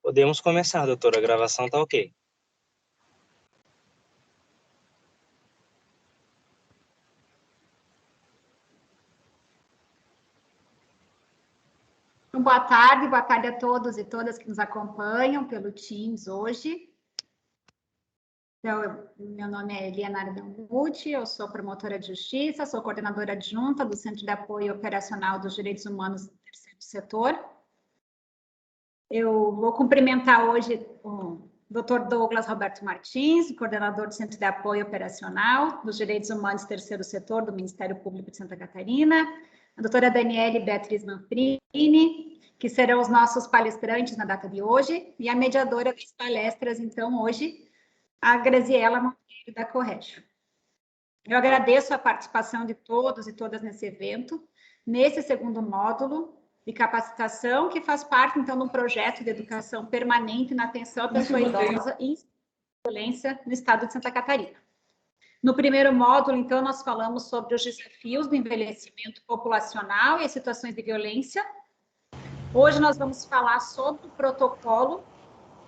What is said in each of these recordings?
Podemos começar, doutora. A gravação tá ok. Então, boa tarde a todos e todas que nos acompanham pelo Teams hoje. Então, meu nome é Elianara Dalmucci, eu sou promotora de justiça, sou coordenadora adjunta do Centro de Apoio Operacional dos Direitos Humanos do Terceiro Setor. Eu vou cumprimentar hoje o Dr. Douglas Roberto Martins, coordenador do Centro de Apoio Operacional dos Direitos Humanos do Terceiro Setor do Ministério Público de Santa Catarina, a doutora Daniele Beatriz Manfrini, que serão os nossos palestrantes na data de hoje, e a mediadora das palestras, então, hoje, a Graziela Monteiro, da Corregio. Eu agradeço a participação de todos e todas nesse evento, nesse segundo módulo de capacitação, que faz parte, então, do projeto de educação permanente na atenção à pessoa idosa e violência no estado de Santa Catarina. No primeiro módulo, então, nós falamos sobre os desafios do envelhecimento populacional e as situações de violência. Hoje nós vamos falar sobre o protocolo,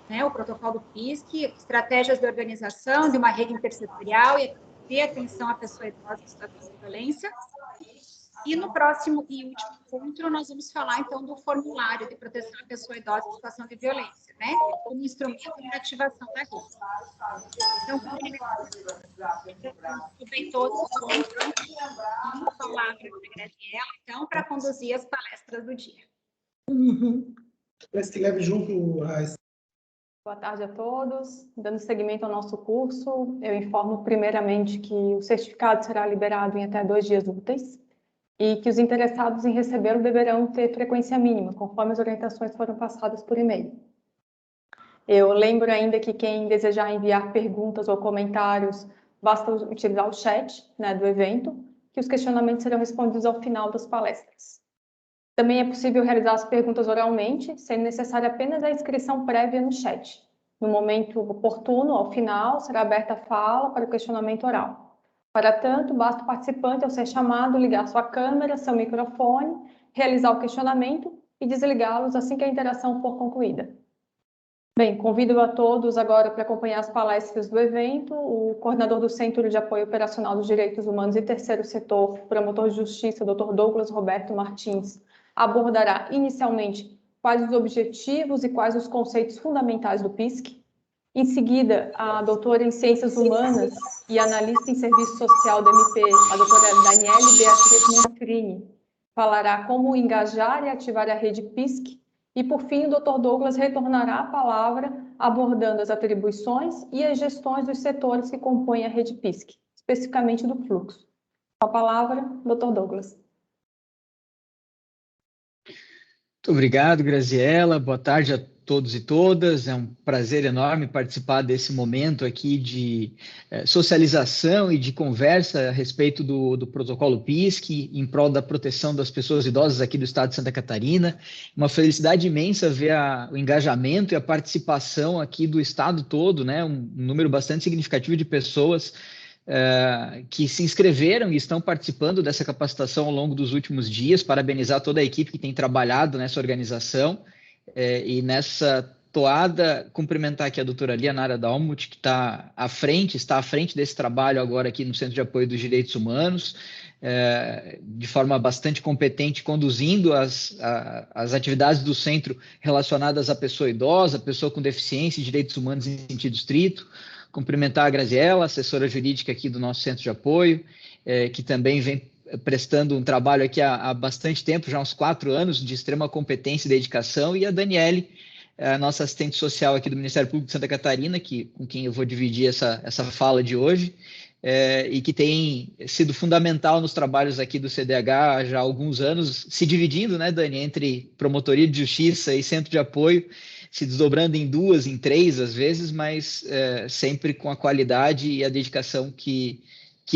o protocolo PISC, estratégias de organização de uma rede intersetorial e de atenção à pessoa idosa em situação de violência. E no próximo e último encontro, nós vamos falar, então, do formulário de proteção à pessoa idosa em situação de violência, como instrumento de ativação da rede. Então, bem todos, uma palavra para a Graziela, então, para conduzir as palestras do dia. Parece que leve junto a... Boa tarde a todos. Dando seguimento ao nosso curso, eu informo primeiramente que o certificado será liberado em até 2 dias úteis e que os interessados em recebê-lo deverão ter frequência mínima, conforme as orientações foram passadas por e-mail. Eu lembro ainda que quem desejar enviar perguntas ou comentários, basta utilizar o chat do evento, que os questionamentos serão respondidos ao final das palestras. Também é possível realizar as perguntas oralmente, sendo necessária apenas a inscrição prévia no chat. No momento oportuno, ao final, será aberta a fala para o questionamento oral. Para tanto, basta o participante, ao ser chamado, ligar sua câmera, seu microfone, realizar o questionamento e desligá-los assim que a interação for concluída. Bem, convido a todos agora para acompanhar as palestras do evento. O coordenador do Centro de Apoio Operacional dos Direitos Humanos e Terceiro Setor, promotor de justiça, Dr. Douglas Roberto Martins, abordará inicialmente quais os objetivos e quais os conceitos fundamentais do PISC. Em seguida, a doutora em Ciências Humanas e analista em Serviço Social do MP, a doutora Daniele Beatriz Manfrini, falará como engajar e ativar a rede PISC. E, por fim, o Dr. Douglas retornará a palavra abordando as atribuições e as gestões dos setores que compõem a rede PISC, especificamente do fluxo. Com a palavra, Dr. Douglas. Muito obrigado, Graziela. Boa tarde a todos e todas. É um prazer enorme participar desse momento aqui de socialização e de conversa a respeito do protocolo PISC em prol da proteção das pessoas idosas aqui do estado de Santa Catarina. Uma felicidade imensa ver o engajamento e a participação aqui do estado todo, um número bastante significativo de pessoas que se inscreveram e estão participando dessa capacitação ao longo dos últimos dias. Parabenizar toda a equipe que tem trabalhado nessa organização e nessa toada, cumprimentar aqui a doutora Elianara Dalmucci, que está à frente desse trabalho agora aqui no Centro de Apoio dos Direitos Humanos, de forma bastante competente, conduzindo as atividades do centro relacionadas à pessoa idosa, pessoa com deficiência e direitos humanos em sentido estrito. Cumprimentar a Graziela, assessora jurídica aqui do nosso centro de apoio, que também vem prestando um trabalho aqui há bastante tempo, já há uns 4 anos, de extrema competência e dedicação, e a Daniele, a nossa assistente social aqui do Ministério Público de Santa Catarina, com quem eu vou dividir essa fala de hoje, e que tem sido fundamental nos trabalhos aqui do CDH já há alguns anos, se dividindo, Dani, entre promotoria de justiça e centro de apoio, se desdobrando em 2, em 3 às vezes, mas sempre com a qualidade e a dedicação que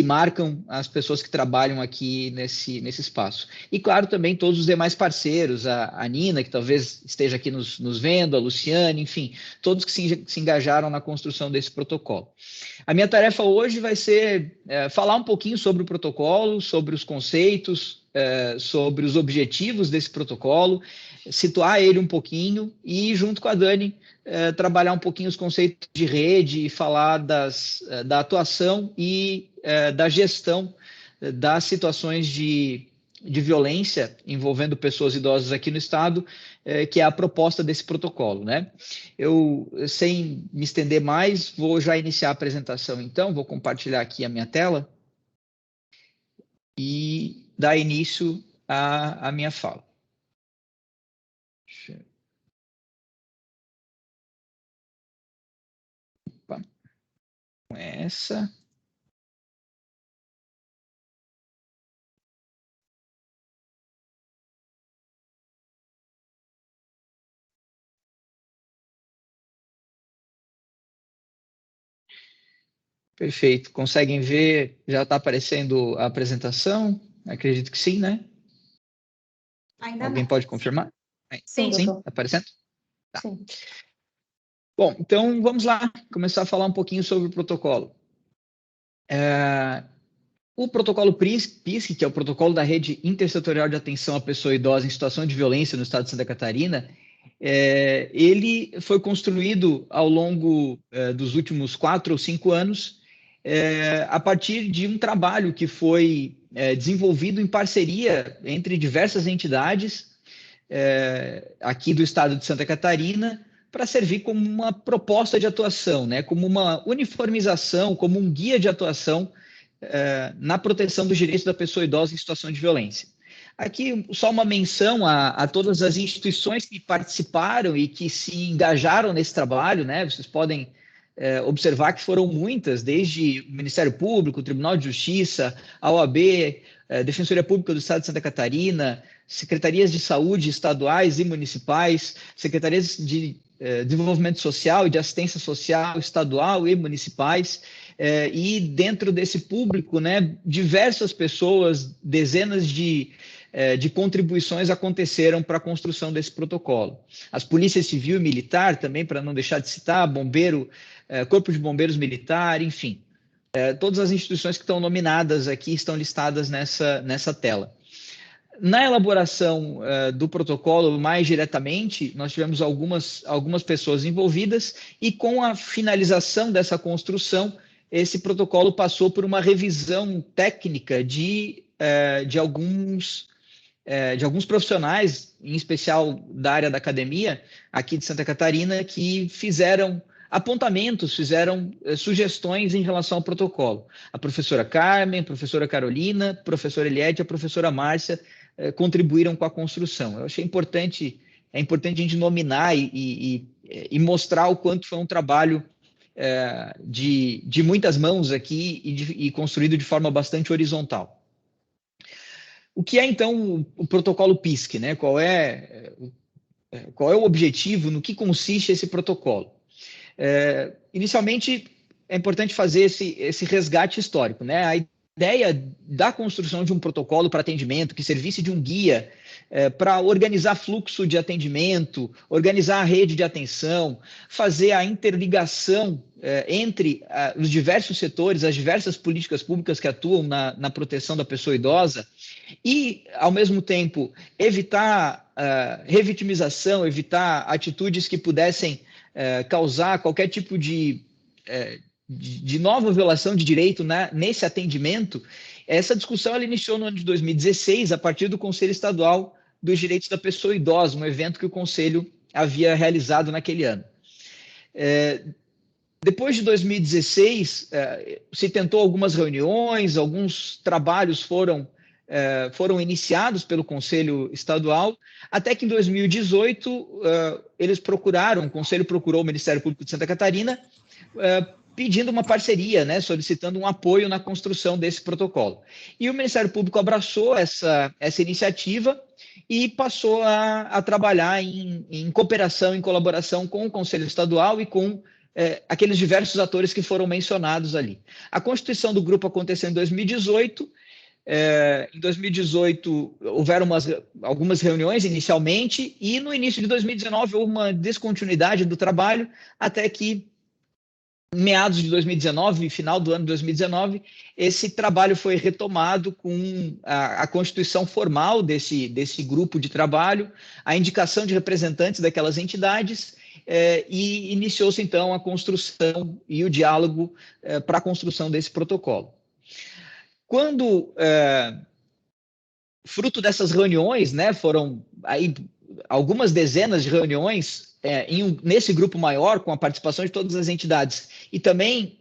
marcam as pessoas que trabalham aqui nesse espaço. E, claro, também todos os demais parceiros, a Nina, que talvez esteja aqui nos vendo, a Luciane, enfim, todos que se engajaram na construção desse protocolo. A minha tarefa hoje vai ser falar um pouquinho sobre o protocolo, sobre os conceitos, sobre os objetivos desse protocolo, situar ele um pouquinho e, junto com a Dani, trabalhar um pouquinho os conceitos de rede e falar da atuação e da gestão das situações de violência envolvendo pessoas idosas aqui no Estado, que é a proposta desse protocolo, né? Eu, sem me estender mais, vou já iniciar a apresentação, então, vou compartilhar aqui a minha tela e dar início à minha fala. Opa. Com essa. Perfeito. Conseguem ver? Já está aparecendo a apresentação? Acredito que sim, né? Ainda Alguém não. pode confirmar? Sim. Sim, está aparecendo? Tá. Sim. Bom, então vamos lá começar a falar um pouquinho sobre o protocolo. O protocolo PISC, que é o protocolo da Rede Intersetorial de Atenção à Pessoa Idosa em Situação de Violência no Estado de Santa Catarina, ele foi construído ao longo dos últimos 4 ou 5 anos, a partir de um trabalho que foi desenvolvido em parceria entre diversas entidades aqui do Estado de Santa Catarina, para servir como uma proposta de atuação, né, como uma uniformização, como um guia de atuação na proteção dos direitos da pessoa idosa em situação de violência. Aqui, só uma menção a todas as instituições que participaram e que se engajaram nesse trabalho, né? Vocês podem observar que foram muitas, desde o Ministério Público, o Tribunal de Justiça, a OAB, Defensoria Pública do Estado de Santa Catarina, secretarias de saúde estaduais e municipais, secretarias de desenvolvimento social e de assistência social estadual e municipais, e dentro desse público, né, diversas pessoas, dezenas de contribuições aconteceram para a construção desse protocolo. As polícias civil e militar também, para não deixar de citar, bombeiro, corpo de bombeiros militar, enfim, todas as instituições que estão nominadas aqui estão listadas nessa tela. Na elaboração do protocolo, mais diretamente, nós tivemos algumas pessoas envolvidas e com a finalização dessa construção, esse protocolo passou por uma revisão técnica de alguns profissionais, em especial da área da academia, aqui de Santa Catarina, que fizeram apontamentos, fizeram sugestões em relação ao protocolo. A professora Carmen, a professora Carolina, a professora Eliette e a professora Márcia contribuíram com a construção. Eu achei importante, a gente nominar e mostrar o quanto foi um trabalho de muitas mãos aqui e construído de forma bastante horizontal. O que é, então, o protocolo PISC, né? Qual é o objetivo, no que consiste esse protocolo? Inicialmente, é importante fazer esse resgate histórico, né? A ideia da construção de um protocolo para atendimento que servisse de um guia para organizar fluxo de atendimento, organizar a rede de atenção, fazer a interligação entre os diversos setores, as diversas políticas públicas que atuam na proteção da pessoa idosa e, ao mesmo tempo, evitar revitimização, evitar atitudes que pudessem causar qualquer tipo de nova violação de direito nesse atendimento. Essa discussão ela iniciou no ano de 2016, a partir do Conselho Estadual dos Direitos da Pessoa Idosa, um evento que o Conselho havia realizado naquele ano. Depois de 2016, se tentou algumas reuniões, alguns trabalhos foram iniciados pelo Conselho Estadual, até que em 2018 o Conselho procurou o Ministério Público de Santa Catarina, pedindo uma parceria, né, solicitando um apoio na construção desse protocolo. E o Ministério Público abraçou essa iniciativa e passou a trabalhar em cooperação, em colaboração com o Conselho Estadual e com aqueles diversos atores que foram mencionados ali. A constituição do grupo aconteceu em 2018. Em 2018, houveram algumas reuniões inicialmente e no início de 2019 houve uma descontinuidade do trabalho até que meados de 2019, final do ano de 2019, esse trabalho foi retomado com a constituição formal desse grupo de trabalho, a indicação de representantes daquelas entidades, e iniciou-se, então, a construção e o diálogo para a construção desse protocolo. Quando, fruto dessas reuniões, né, foram aí algumas dezenas de reuniões nesse grupo maior, com a participação de todas as entidades, e também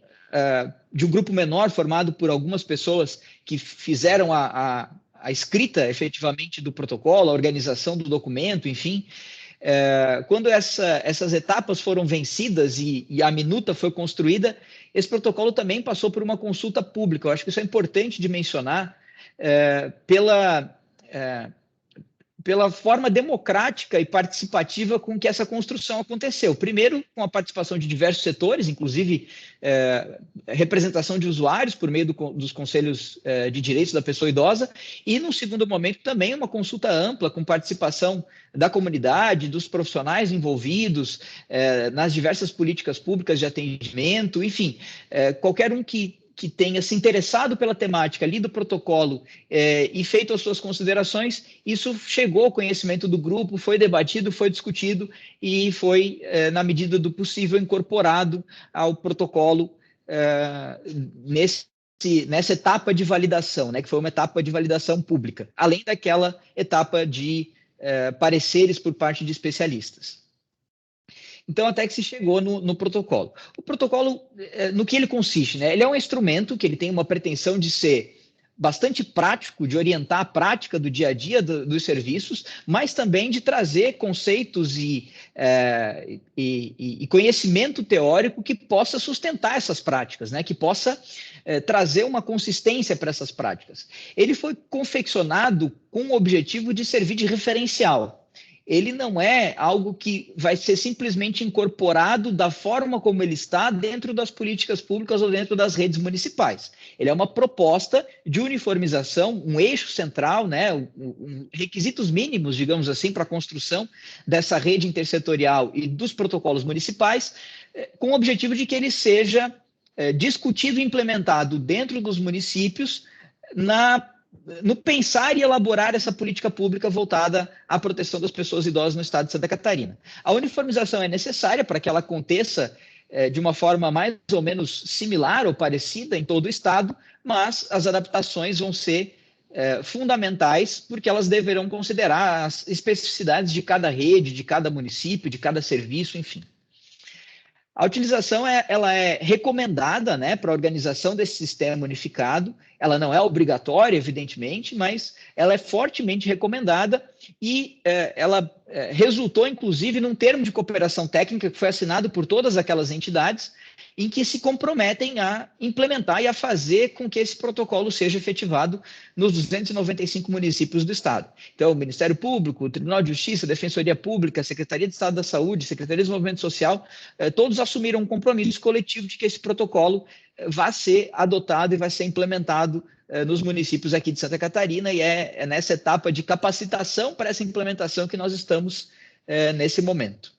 de um grupo menor, formado por algumas pessoas que fizeram a escrita, efetivamente, do protocolo, a organização do documento, enfim. Quando essas etapas foram vencidas e a minuta foi construída, esse protocolo também passou por uma consulta pública. Eu acho que isso é importante de mencionar, pela forma democrática e participativa com que essa construção aconteceu. Primeiro, com a participação de diversos setores, inclusive representação de usuários por meio dos conselhos de direitos da pessoa idosa, e, num segundo momento, também uma consulta ampla com participação da comunidade, dos profissionais envolvidos nas diversas políticas públicas de atendimento, enfim, qualquer um que tenha se interessado pela temática ali do protocolo e feito as suas considerações, isso chegou ao conhecimento do grupo, foi debatido, foi discutido e foi, na medida do possível, incorporado ao protocolo nessa etapa de validação, né, que foi uma etapa de validação pública, além daquela etapa de pareceres por parte de especialistas. Então, até que se chegou no protocolo. O protocolo, no que ele consiste, né? Ele é um instrumento que ele tem uma pretensão de ser bastante prático, de orientar a prática do dia a dia dos serviços, mas também de trazer conceitos e conhecimento teórico que possa sustentar essas práticas, né? Que possa trazer uma consistência para essas práticas. Ele foi confeccionado com o objetivo de servir de referencial. Ele não é algo que vai ser simplesmente incorporado da forma como ele está dentro das políticas públicas ou dentro das redes municipais. Ele é uma proposta de uniformização, um eixo central, né, requisitos mínimos, digamos assim, para a construção dessa rede intersetorial e dos protocolos municipais, com o objetivo de que ele seja discutido e implementado dentro dos municípios no pensar e elaborar essa política pública voltada à proteção das pessoas idosas no estado de Santa Catarina. A uniformização é necessária para que ela aconteça de uma forma mais ou menos similar ou parecida em todo o estado, mas as adaptações vão ser fundamentais, porque elas deverão considerar as especificidades de cada rede, de cada município, de cada serviço, enfim. A utilização ela é recomendada, né, para a organização desse sistema unificado. Ela não é obrigatória, evidentemente, mas ela é fortemente recomendada e ela resultou, inclusive, num termo de cooperação técnica que foi assinado por todas aquelas entidades em que se comprometem a implementar e a fazer com que esse protocolo seja efetivado nos 295 municípios do estado. Então, o Ministério Público, o Tribunal de Justiça, a Defensoria Pública, a Secretaria de Estado da Saúde, a Secretaria de Desenvolvimento Social, todos assumiram um compromisso coletivo de que esse protocolo vai ser adotado e vai ser implementado nos municípios aqui de Santa Catarina, e é nessa etapa de capacitação para essa implementação que nós estamos nesse momento.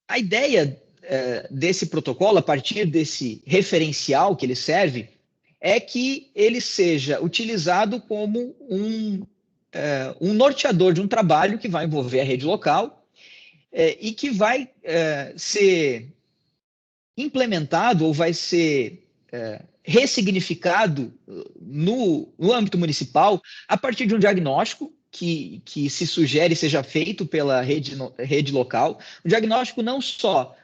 A ideia desse protocolo, a partir desse referencial que ele serve, é que ele seja utilizado como um norteador de um trabalho que vai envolver a rede local e que vai ser implementado ou vai ser ressignificado no âmbito municipal a partir de um diagnóstico que se sugere seja feito pela rede local, um diagnóstico não só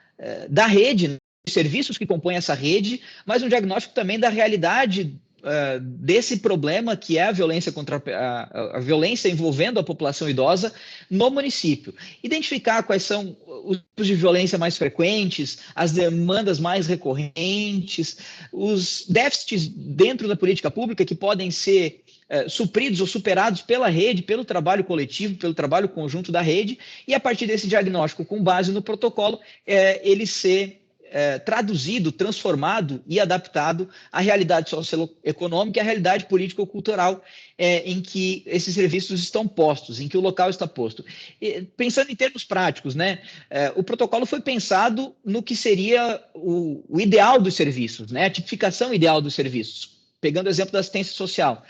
da rede, dos serviços que compõem essa rede, mas um diagnóstico também da realidade desse problema que é a violência a violência envolvendo a população idosa no município. Identificar quais são os tipos de violência mais frequentes, as demandas mais recorrentes, os déficits dentro da política pública que podem ser supridos ou superados pela rede, pelo trabalho coletivo, pelo trabalho conjunto da rede, e a partir desse diagnóstico, com base no protocolo, ele ser traduzido, transformado e adaptado à realidade socioeconômica e à realidade político-cultural em que esses serviços estão postos, em que o local está posto. E, pensando em termos práticos, né, o protocolo foi pensado no que seria o ideal dos serviços, né, a tipificação ideal dos serviços, pegando o exemplo da assistência social,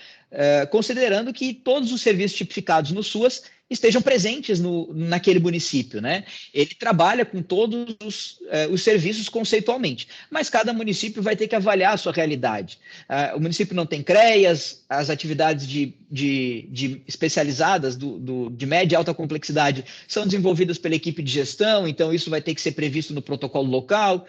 considerando que todos os serviços tipificados no SUAS estejam presentes naquele município, né? Ele trabalha com todos os serviços conceitualmente, mas cada município vai ter que avaliar a sua realidade. O município não tem CREAs, as atividades de especializadas de média e alta complexidade são desenvolvidas pela equipe de gestão, então isso vai ter que ser previsto no protocolo local.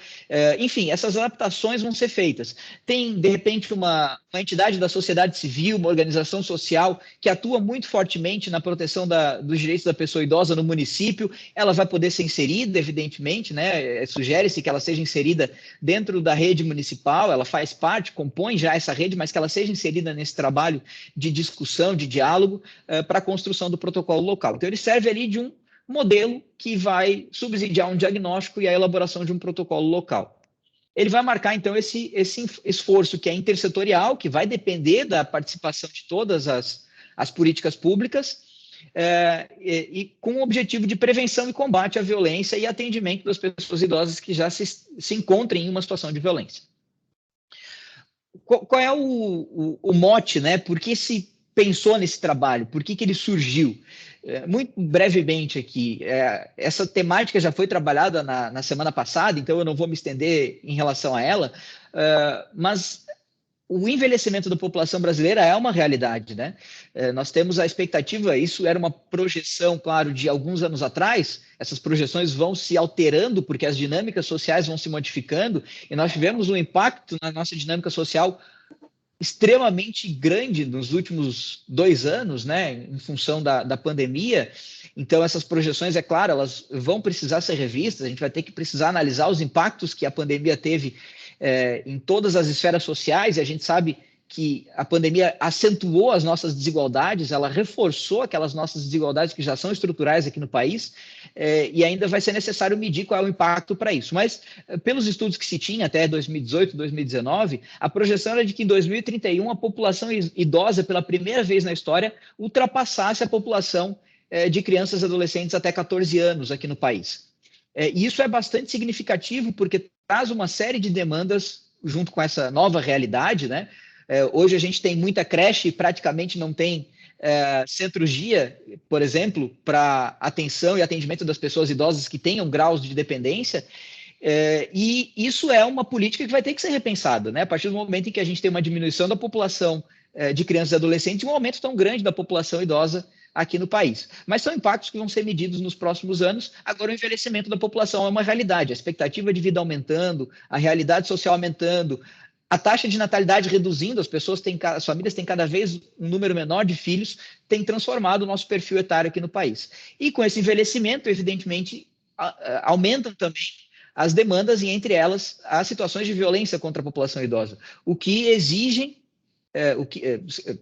Enfim, essas adaptações vão ser feitas. Tem, de repente, uma entidade da sociedade civil, uma organização social que atua muito fortemente na proteção dos direitos da pessoa idosa no município, ela vai poder ser inserida, evidentemente, né? Sugere-se que ela seja inserida dentro da rede municipal, ela faz parte, compõe já essa rede, mas que ela seja inserida nesse trabalho de discussão, de diálogo, para a construção do protocolo local. Então, ele serve ali de um modelo que vai subsidiar um diagnóstico e a elaboração de um protocolo local. Ele vai marcar, então, esse esforço que é intersetorial, que vai depender da participação de todas as políticas públicas, e com o objetivo de prevenção e combate à violência e atendimento das pessoas idosas que já se encontrem em uma situação de violência. Qual é o mote, né? Por que se pensou nesse trabalho? Por que ele surgiu? Muito brevemente aqui, essa temática já foi trabalhada na semana passada, então eu não vou me estender em relação a ela, mas o envelhecimento da população brasileira é uma realidade, né? Nós temos a expectativa, isso era uma projeção, claro, de alguns anos atrás, essas projeções vão se alterando porque as dinâmicas sociais vão se modificando e nós tivemos um impacto na nossa dinâmica social extremamente grande nos últimos 2 anos, né, em função da pandemia. Então, essas projeções, é claro, elas vão precisar ser revistas, a gente vai ter que precisar analisar os impactos que a pandemia teve em todas as esferas sociais, e a gente sabe que a pandemia acentuou as nossas desigualdades, ela reforçou aquelas nossas desigualdades que já são estruturais aqui no país, e ainda vai ser necessário medir qual é o impacto para isso. Mas, pelos estudos que se tinha até 2018, 2019, a projeção era de que em 2031 a população idosa, pela primeira vez na história, ultrapassasse a população de crianças e adolescentes até 14 anos aqui no país. E isso é bastante significativo porque traz uma série de demandas junto com essa nova realidade, né? Hoje a gente tem muita creche e praticamente não tem centro-dia, por exemplo, para atenção e atendimento das pessoas idosas que tenham graus de dependência, e isso é uma política que vai ter que ser repensada, né? A partir do momento em que a gente tem uma diminuição da população de crianças e adolescentes e um aumento tão grande da população idosa aqui no país. Mas são impactos que vão ser medidos nos próximos anos. Agora, o envelhecimento da população é uma realidade, a expectativa de vida aumentando, a realidade social aumentando, a taxa de natalidade reduzindo, as famílias têm cada vez um número menor de filhos, tem transformado o nosso perfil etário aqui no país. E com esse envelhecimento, evidentemente, aumentam também as demandas e, entre elas, as situações de violência contra a população idosa, o que exigem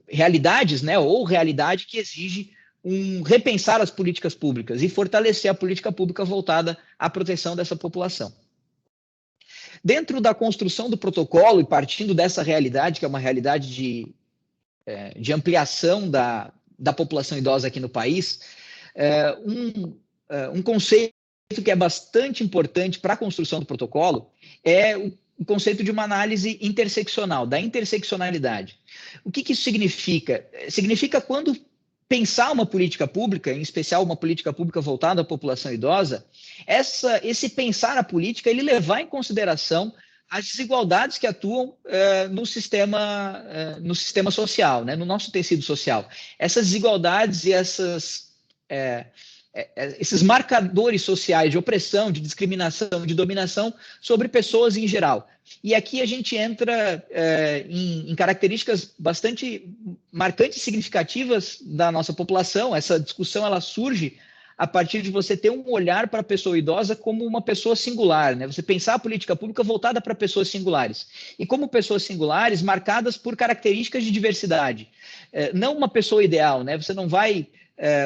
realidades, né, ou realidade que exige repensar as políticas públicas e fortalecer a política pública voltada à proteção dessa população. Dentro da construção do protocolo e partindo dessa realidade, que é uma realidade de ampliação da população idosa aqui no país, um conceito que é bastante importante para a construção do protocolo é o conceito de uma análise interseccional, da interseccionalidade. O que isso significa? Significa quando pensar uma política pública, em especial uma política pública voltada à população idosa, esse pensar a política, ele levar em consideração as desigualdades que atuam no sistema social, né, no nosso tecido social. Essas desigualdades e esses marcadores sociais de opressão, de discriminação, de dominação sobre pessoas em geral. E aqui a gente entra em características bastante marcantes e significativas da nossa população. Essa discussão ela surge a partir de você ter um olhar para a pessoa idosa como uma pessoa singular, né? Você pensar a política pública voltada para pessoas singulares. E como pessoas singulares marcadas por características de diversidade. Não uma pessoa ideal, né? Você não vai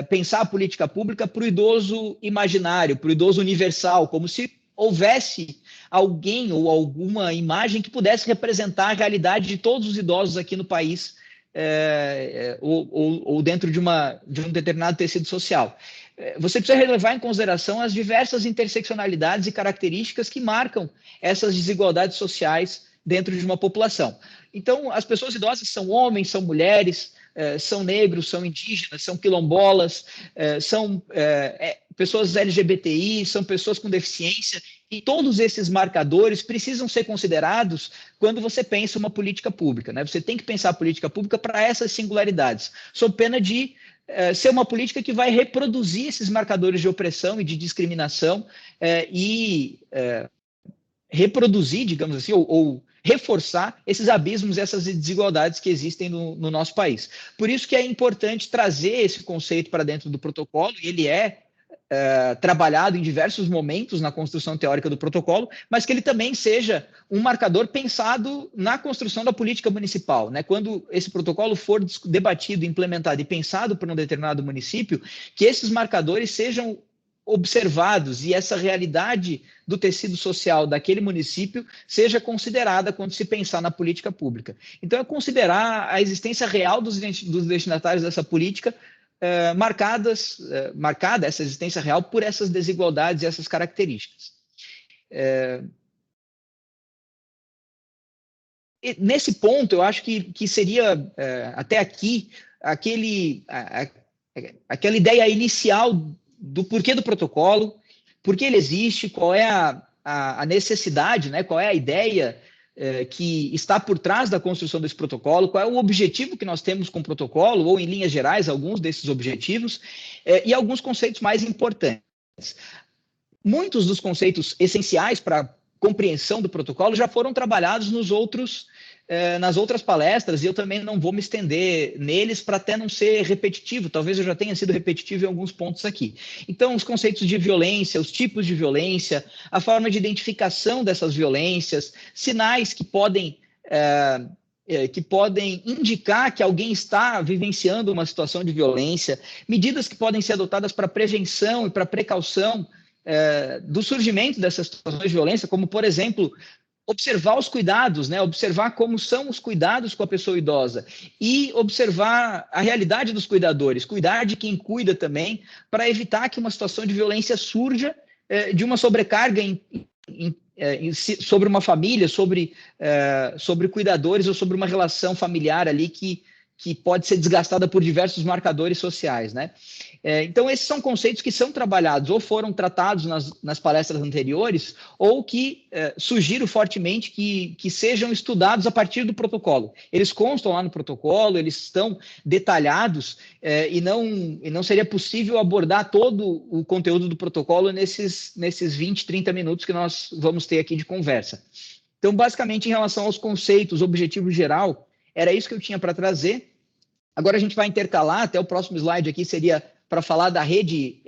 pensar a política pública para o idoso imaginário, para o idoso universal, como se houvesse alguém ou alguma imagem que pudesse representar a realidade de todos os idosos aqui no país, ou dentro de um determinado tecido social. Você precisa levar em consideração as diversas interseccionalidades e características que marcam essas desigualdades sociais dentro de uma população. Então, as pessoas idosas são homens, são mulheres, são negros, são indígenas, são quilombolas, são pessoas LGBTI, são pessoas com deficiência, e todos esses marcadores precisam ser considerados quando você pensa uma política pública, né? Você tem que pensar a política pública para essas singularidades, sob pena de ser uma política que vai reproduzir esses marcadores de opressão e de discriminação reproduzir, digamos assim, ou reforçar esses abismos, essas desigualdades que existem no nosso país. Por isso que é importante trazer esse conceito para dentro do protocolo, e ele trabalhado em diversos momentos na construção teórica do protocolo, mas que ele também seja um marcador pensado na construção da política municipal, né? Quando esse protocolo for debatido, implementado e pensado por um determinado município, que esses marcadores sejam observados e essa realidade do tecido social daquele município seja considerada quando se pensar na política pública. Então, é considerar a existência real dos destinatários dessa política, marcada essa existência real por essas desigualdades e essas características. Nesse ponto, eu acho que seria, até aqui, aquela ideia inicial do porquê do protocolo, por que ele existe, qual é a necessidade, né? Qual é a ideia que está por trás da construção desse protocolo, qual é o objetivo que nós temos com o protocolo, ou em linhas gerais, alguns desses objetivos, e alguns conceitos mais importantes. Muitos dos conceitos essenciais para a compreensão do protocolo já foram trabalhados nas outras palestras, e eu também não vou me estender neles para até não ser repetitivo, talvez eu já tenha sido repetitivo em alguns pontos aqui. Então, os conceitos de violência, os tipos de violência, a forma de identificação dessas violências, sinais que podem indicar que alguém está vivenciando uma situação de violência, medidas que podem ser adotadas para prevenção e para precaução do surgimento dessas situações de violência, como, por exemplo, observar os cuidados, né? Observar como são os cuidados com a pessoa idosa e observar a realidade dos cuidadores, cuidar de quem cuida também, para evitar que uma situação de violência surja de uma sobrecarga sobre uma família, sobre cuidadores ou sobre uma relação familiar ali que pode ser desgastada por diversos marcadores sociais, né? Então, esses são conceitos que são trabalhados ou foram tratados nas palestras anteriores ou que sugiro fortemente que sejam estudados a partir do protocolo. Eles constam lá no protocolo, eles estão detalhados e não seria possível abordar todo o conteúdo do protocolo nesses 20, 30 minutos que nós vamos ter aqui de conversa. Então, basicamente, em relação aos conceitos, objetivo geral, era isso que eu tinha para trazer. Agora a gente vai intercalar, até o próximo slide aqui seria para falar da rede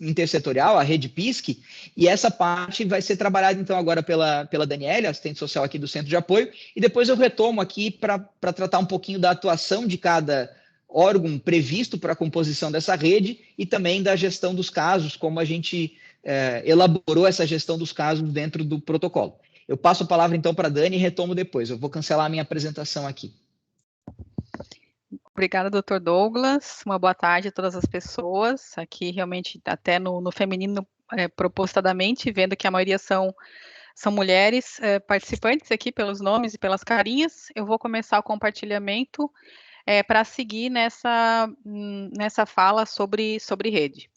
intersetorial, a rede PISC, e essa parte vai ser trabalhada então agora pela Daniela, assistente social aqui do Centro de Apoio, e depois eu retomo aqui para tratar um pouquinho da atuação de cada órgão previsto para a composição dessa rede e também da gestão dos casos, como a gente elaborou essa gestão dos casos dentro do protocolo. Eu passo a palavra então para a Dani e retomo depois. Eu vou cancelar a minha apresentação aqui. Obrigada, doutor Douglas. Uma boa tarde a todas as pessoas. Aqui, realmente, até no feminino, propositadamente, vendo que a maioria são mulheres participantes aqui pelos nomes e pelas carinhas. Eu vou começar o compartilhamento para seguir nessa fala sobre rede.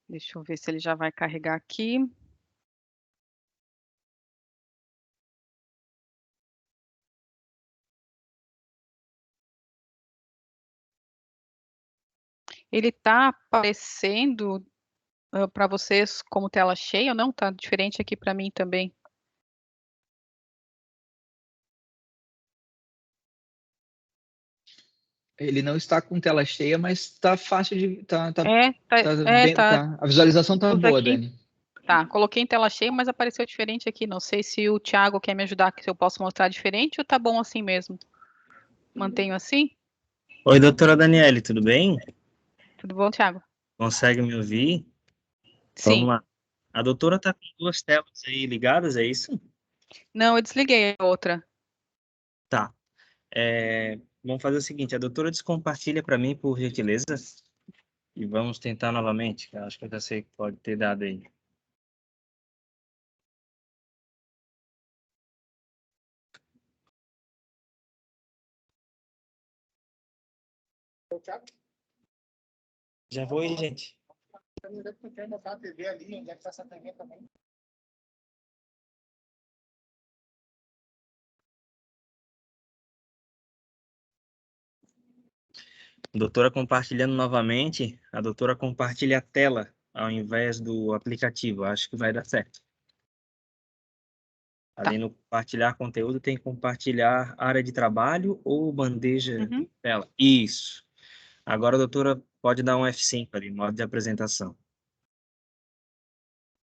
Deixa eu ver se ele já vai carregar aqui. Ele está aparecendo para vocês como tela cheia ou não? Está diferente aqui para mim também. Ele não está com tela cheia, mas está fácil de... A visualização está boa, aqui. Dani. Tá, coloquei em tela cheia, mas apareceu diferente aqui. Não sei se o Thiago quer me ajudar, se eu posso mostrar diferente ou tá bom assim mesmo? Mantenho assim? Oi, doutora Daniele, tudo bem? Tudo bom, Thiago? Consegue me ouvir? Sim. Vamos lá. A doutora está com 2 telas aí ligadas, é isso? Não, eu desliguei a outra. Tá. Vamos fazer o seguinte, a doutora descompartilha para mim, por gentileza, e vamos tentar novamente, que eu acho que eu já sei que pode ter dado aí. Já vou aí, gente. Doutora compartilhando novamente, a doutora compartilha a tela ao invés do aplicativo. Acho que vai dar certo. Tá. Ali no compartilhar conteúdo, tem que compartilhar área de trabalho ou bandeja Uhum. de tela. Isso. Agora a doutora pode dar um F5 ali, modo de apresentação.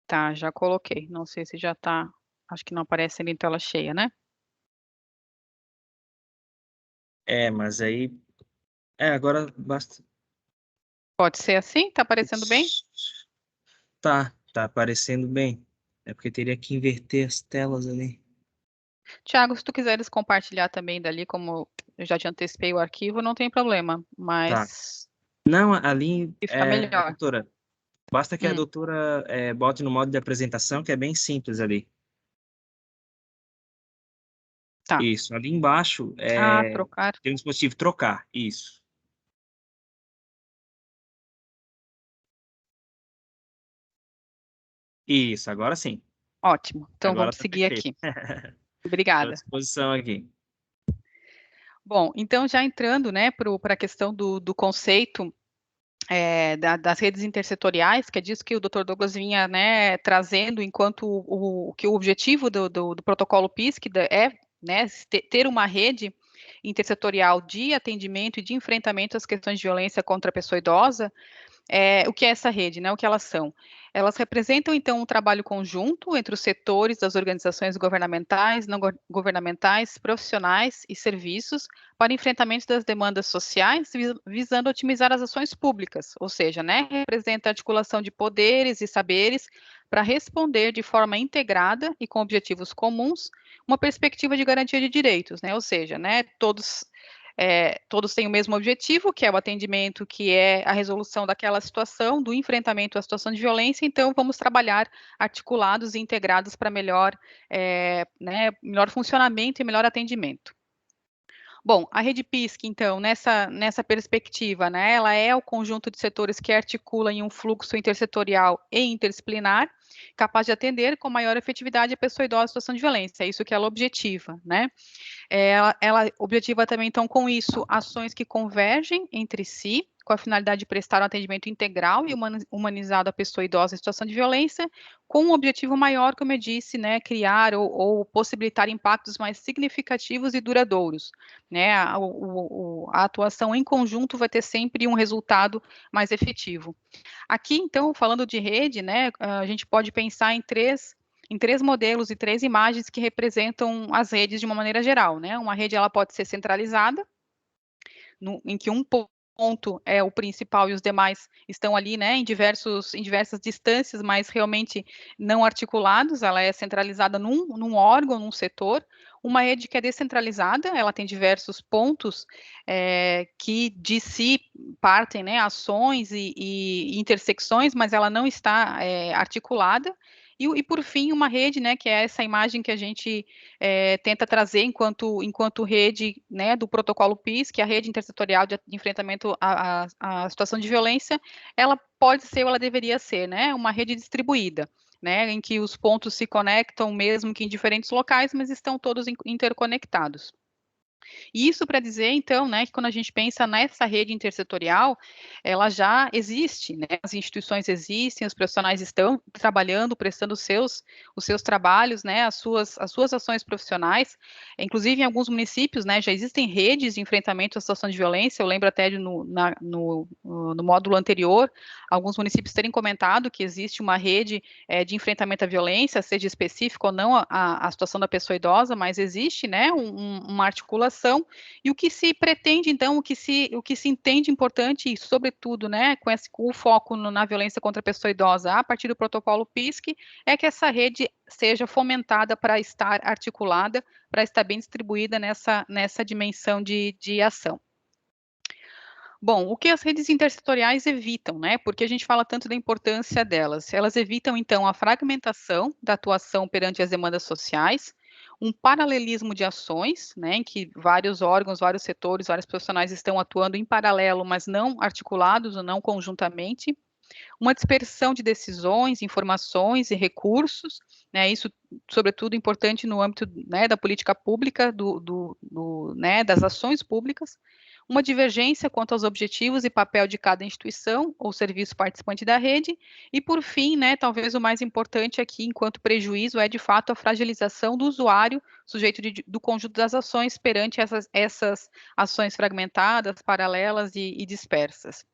Tá, já coloquei. Não sei se já tá. Acho que não aparece ali em tela cheia, né? Mas aí. Agora basta. Pode ser assim? Tá aparecendo bem? Tá aparecendo bem. É porque teria que inverter as telas ali. Tiago, se tu quiseres compartilhar também dali, como eu já te antecipei o arquivo, não tem problema, Tá. mas Não, ali, fica melhor. doutora, basta que a Hum. doutora bote no modo de apresentação, que é bem simples ali. Tá. Isso, ali embaixo Trocar. tem um dispositivo trocar, isso. Isso, agora sim. Ótimo. Então Agora vamos tá seguir perfeito. aqui. Estou à Obrigada. disposição aqui. Bom, então já entrando, né, para a questão do conceito das redes intersetoriais, que é disso que o Dr. Douglas vinha, né, trazendo enquanto que o objetivo do protocolo PIS, que é, né, ter uma rede intersetorial de atendimento e de enfrentamento às questões de violência contra a pessoa idosa. O que é essa rede, né? O que elas são? Elas representam, então, um trabalho conjunto entre os setores das organizações governamentais, não governamentais, profissionais e serviços para enfrentamento das demandas sociais, visando otimizar as ações públicas, ou seja, né, representa a articulação de poderes e saberes para responder de forma integrada e com objetivos comuns, uma perspectiva de garantia de direitos, né? Ou seja, né, todos têm o mesmo objetivo, que é o atendimento, que é a resolução daquela situação, do enfrentamento à situação de violência, então vamos trabalhar articulados e integrados para melhor funcionamento e melhor atendimento. Bom, a rede PISC, então, nessa perspectiva, né, ela é o conjunto de setores que articula em um fluxo intersetorial e interdisciplinar, capaz de atender com maior efetividade a pessoa idosa em situação de violência, é isso que ela objetiva, né? Ela objetiva também, então, com isso, ações que convergem entre si, com a finalidade de prestar um atendimento integral e humanizado à pessoa idosa em situação de violência, com um objetivo maior, como eu disse, né, criar ou possibilitar impactos mais significativos e duradouros, né, a atuação em conjunto vai ter sempre um resultado mais efetivo. Aqui, então, falando de rede, né, a gente pode pensar em três modelos e 3 imagens que representam as redes de uma maneira geral, né? Uma rede, ela pode ser centralizada, em que um ponto é o principal e os demais estão ali, né, em diversas distâncias, mas realmente não articulados. Ela é centralizada num órgão, num setor. Uma rede que é descentralizada, ela tem diversos pontos que de si partem, né, ações e intersecções, mas ela não está articulada. E por fim, uma rede, né, que é essa imagem que a gente tenta trazer enquanto rede, né, do protocolo PIS, que é a rede intersetorial de enfrentamento à situação de violência, ela pode ser ou ela deveria ser, né, uma rede distribuída, né, em que os pontos se conectam mesmo que em diferentes locais, mas estão todos interconectados. E isso para dizer, então, né, que quando a gente pensa nessa rede intersetorial, ela já existe, né, as instituições existem, os profissionais estão trabalhando, prestando os seus trabalhos, né, as suas ações profissionais, inclusive em alguns municípios, né, já existem redes de enfrentamento à situação de violência. Eu lembro até no módulo anterior, alguns municípios terem comentado que existe uma rede de enfrentamento à violência, seja específica ou não a situação da pessoa idosa, mas existe, né, uma articulação atuação e o que se pretende, então, o que se entende importante e, sobretudo, né, com o foco na violência contra a pessoa idosa a partir do protocolo PISC, é que essa rede seja fomentada para estar articulada, para estar bem distribuída nessa dimensão de ação. Bom, o que as redes intersetoriais evitam, né? Porque a gente fala tanto da importância delas. Elas evitam, então, a fragmentação da atuação perante as demandas sociais, um paralelismo de ações, né, em que vários órgãos, vários setores, vários profissionais estão atuando em paralelo, mas não articulados ou não conjuntamente, uma dispersão de decisões, informações e recursos, né, isso, sobretudo, importante no âmbito, né, da política pública, né, das ações públicas, uma divergência quanto aos objetivos e papel de cada instituição ou serviço participante da rede, e, por fim, né, talvez o mais importante aqui, enquanto prejuízo, é, de fato, a fragilização do usuário, sujeito do conjunto das ações, perante essas ações fragmentadas, paralelas e dispersas.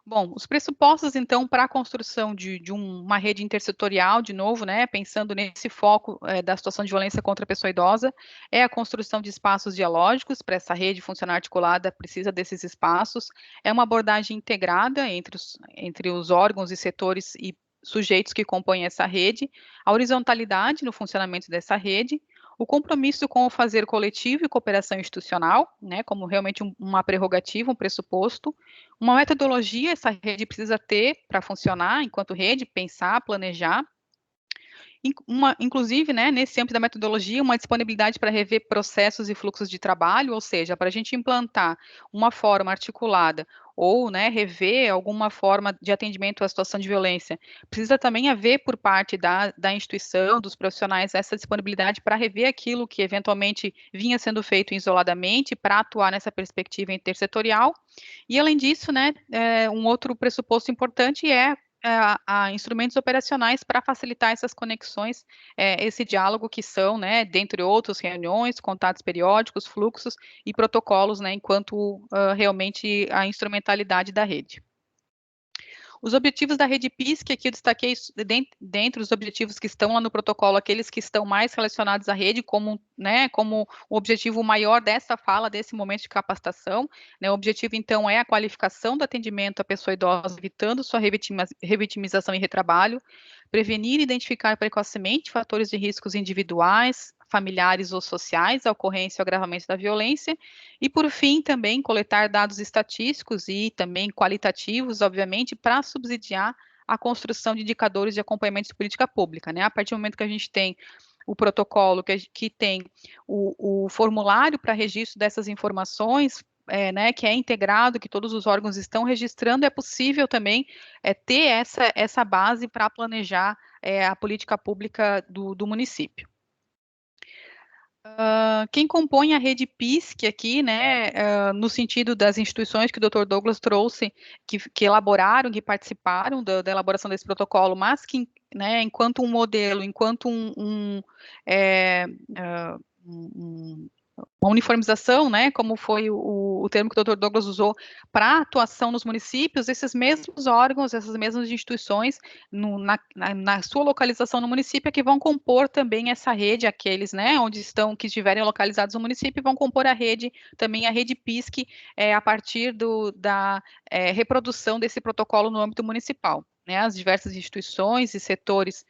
Bom, os pressupostos, então, para a construção de uma rede intersetorial, de novo, né, pensando nesse foco da situação de violência contra a pessoa idosa, é a construção de espaços dialógicos. Para essa rede funcionar articulada, precisa desses espaços, é uma abordagem integrada entre os órgãos e setores e sujeitos que compõem essa rede, a horizontalidade no funcionamento dessa rede, o compromisso com o fazer coletivo e cooperação institucional, né, como realmente uma prerrogativa, um pressuposto, uma metodologia essa rede precisa ter para funcionar enquanto rede, pensar, planejar, inclusive, né, nesse âmbito da metodologia, uma disponibilidade para rever processos e fluxos de trabalho, ou seja, para a gente implantar uma forma articulada ou, né, rever alguma forma de atendimento à situação de violência, precisa também haver por parte da instituição, dos profissionais, essa disponibilidade para rever aquilo que eventualmente vinha sendo feito isoladamente, para atuar nessa perspectiva intersetorial. E, além disso, né, um outro pressuposto importante é a instrumentos operacionais para facilitar essas conexões, esse diálogo, que são, né, dentre outros, reuniões, contatos periódicos, fluxos e protocolos, né, enquanto realmente a instrumentalidade da rede. Os objetivos da rede PISC, aqui eu destaquei dentre os objetivos que estão lá no protocolo, aqueles que estão mais relacionados à rede, como o objetivo maior dessa fala, desse momento de capacitação, né? O objetivo, então, é a qualificação do atendimento à pessoa idosa, evitando sua revitimização e retrabalho, prevenir e identificar precocemente fatores de riscos individuais, familiares ou sociais, a ocorrência ou agravamento da violência, e, por fim, também coletar dados estatísticos e também qualitativos, obviamente, para subsidiar a construção de indicadores de acompanhamento de política pública, né? A partir do momento que a gente tem o protocolo, que tem o formulário para registro dessas informações, né, que é integrado, que todos os órgãos estão registrando, é possível também ter essa base para planejar a política pública do município. Quem compõe a rede PISC aqui, né, no sentido das instituições que o Dr. Douglas trouxe, que elaboraram, que participaram da elaboração desse protocolo, mas que, né, enquanto um modelo, enquanto uma uniformização, né, como foi o termo que o Dr. Douglas usou, para atuação nos municípios, esses mesmos órgãos, essas mesmas instituições, na sua localização no município, é que vão compor também essa rede, aqueles, né, que estiverem localizados no município, vão compor a rede, também a rede PISC, a partir da reprodução desse protocolo no âmbito municipal. Né, as diversas instituições e setores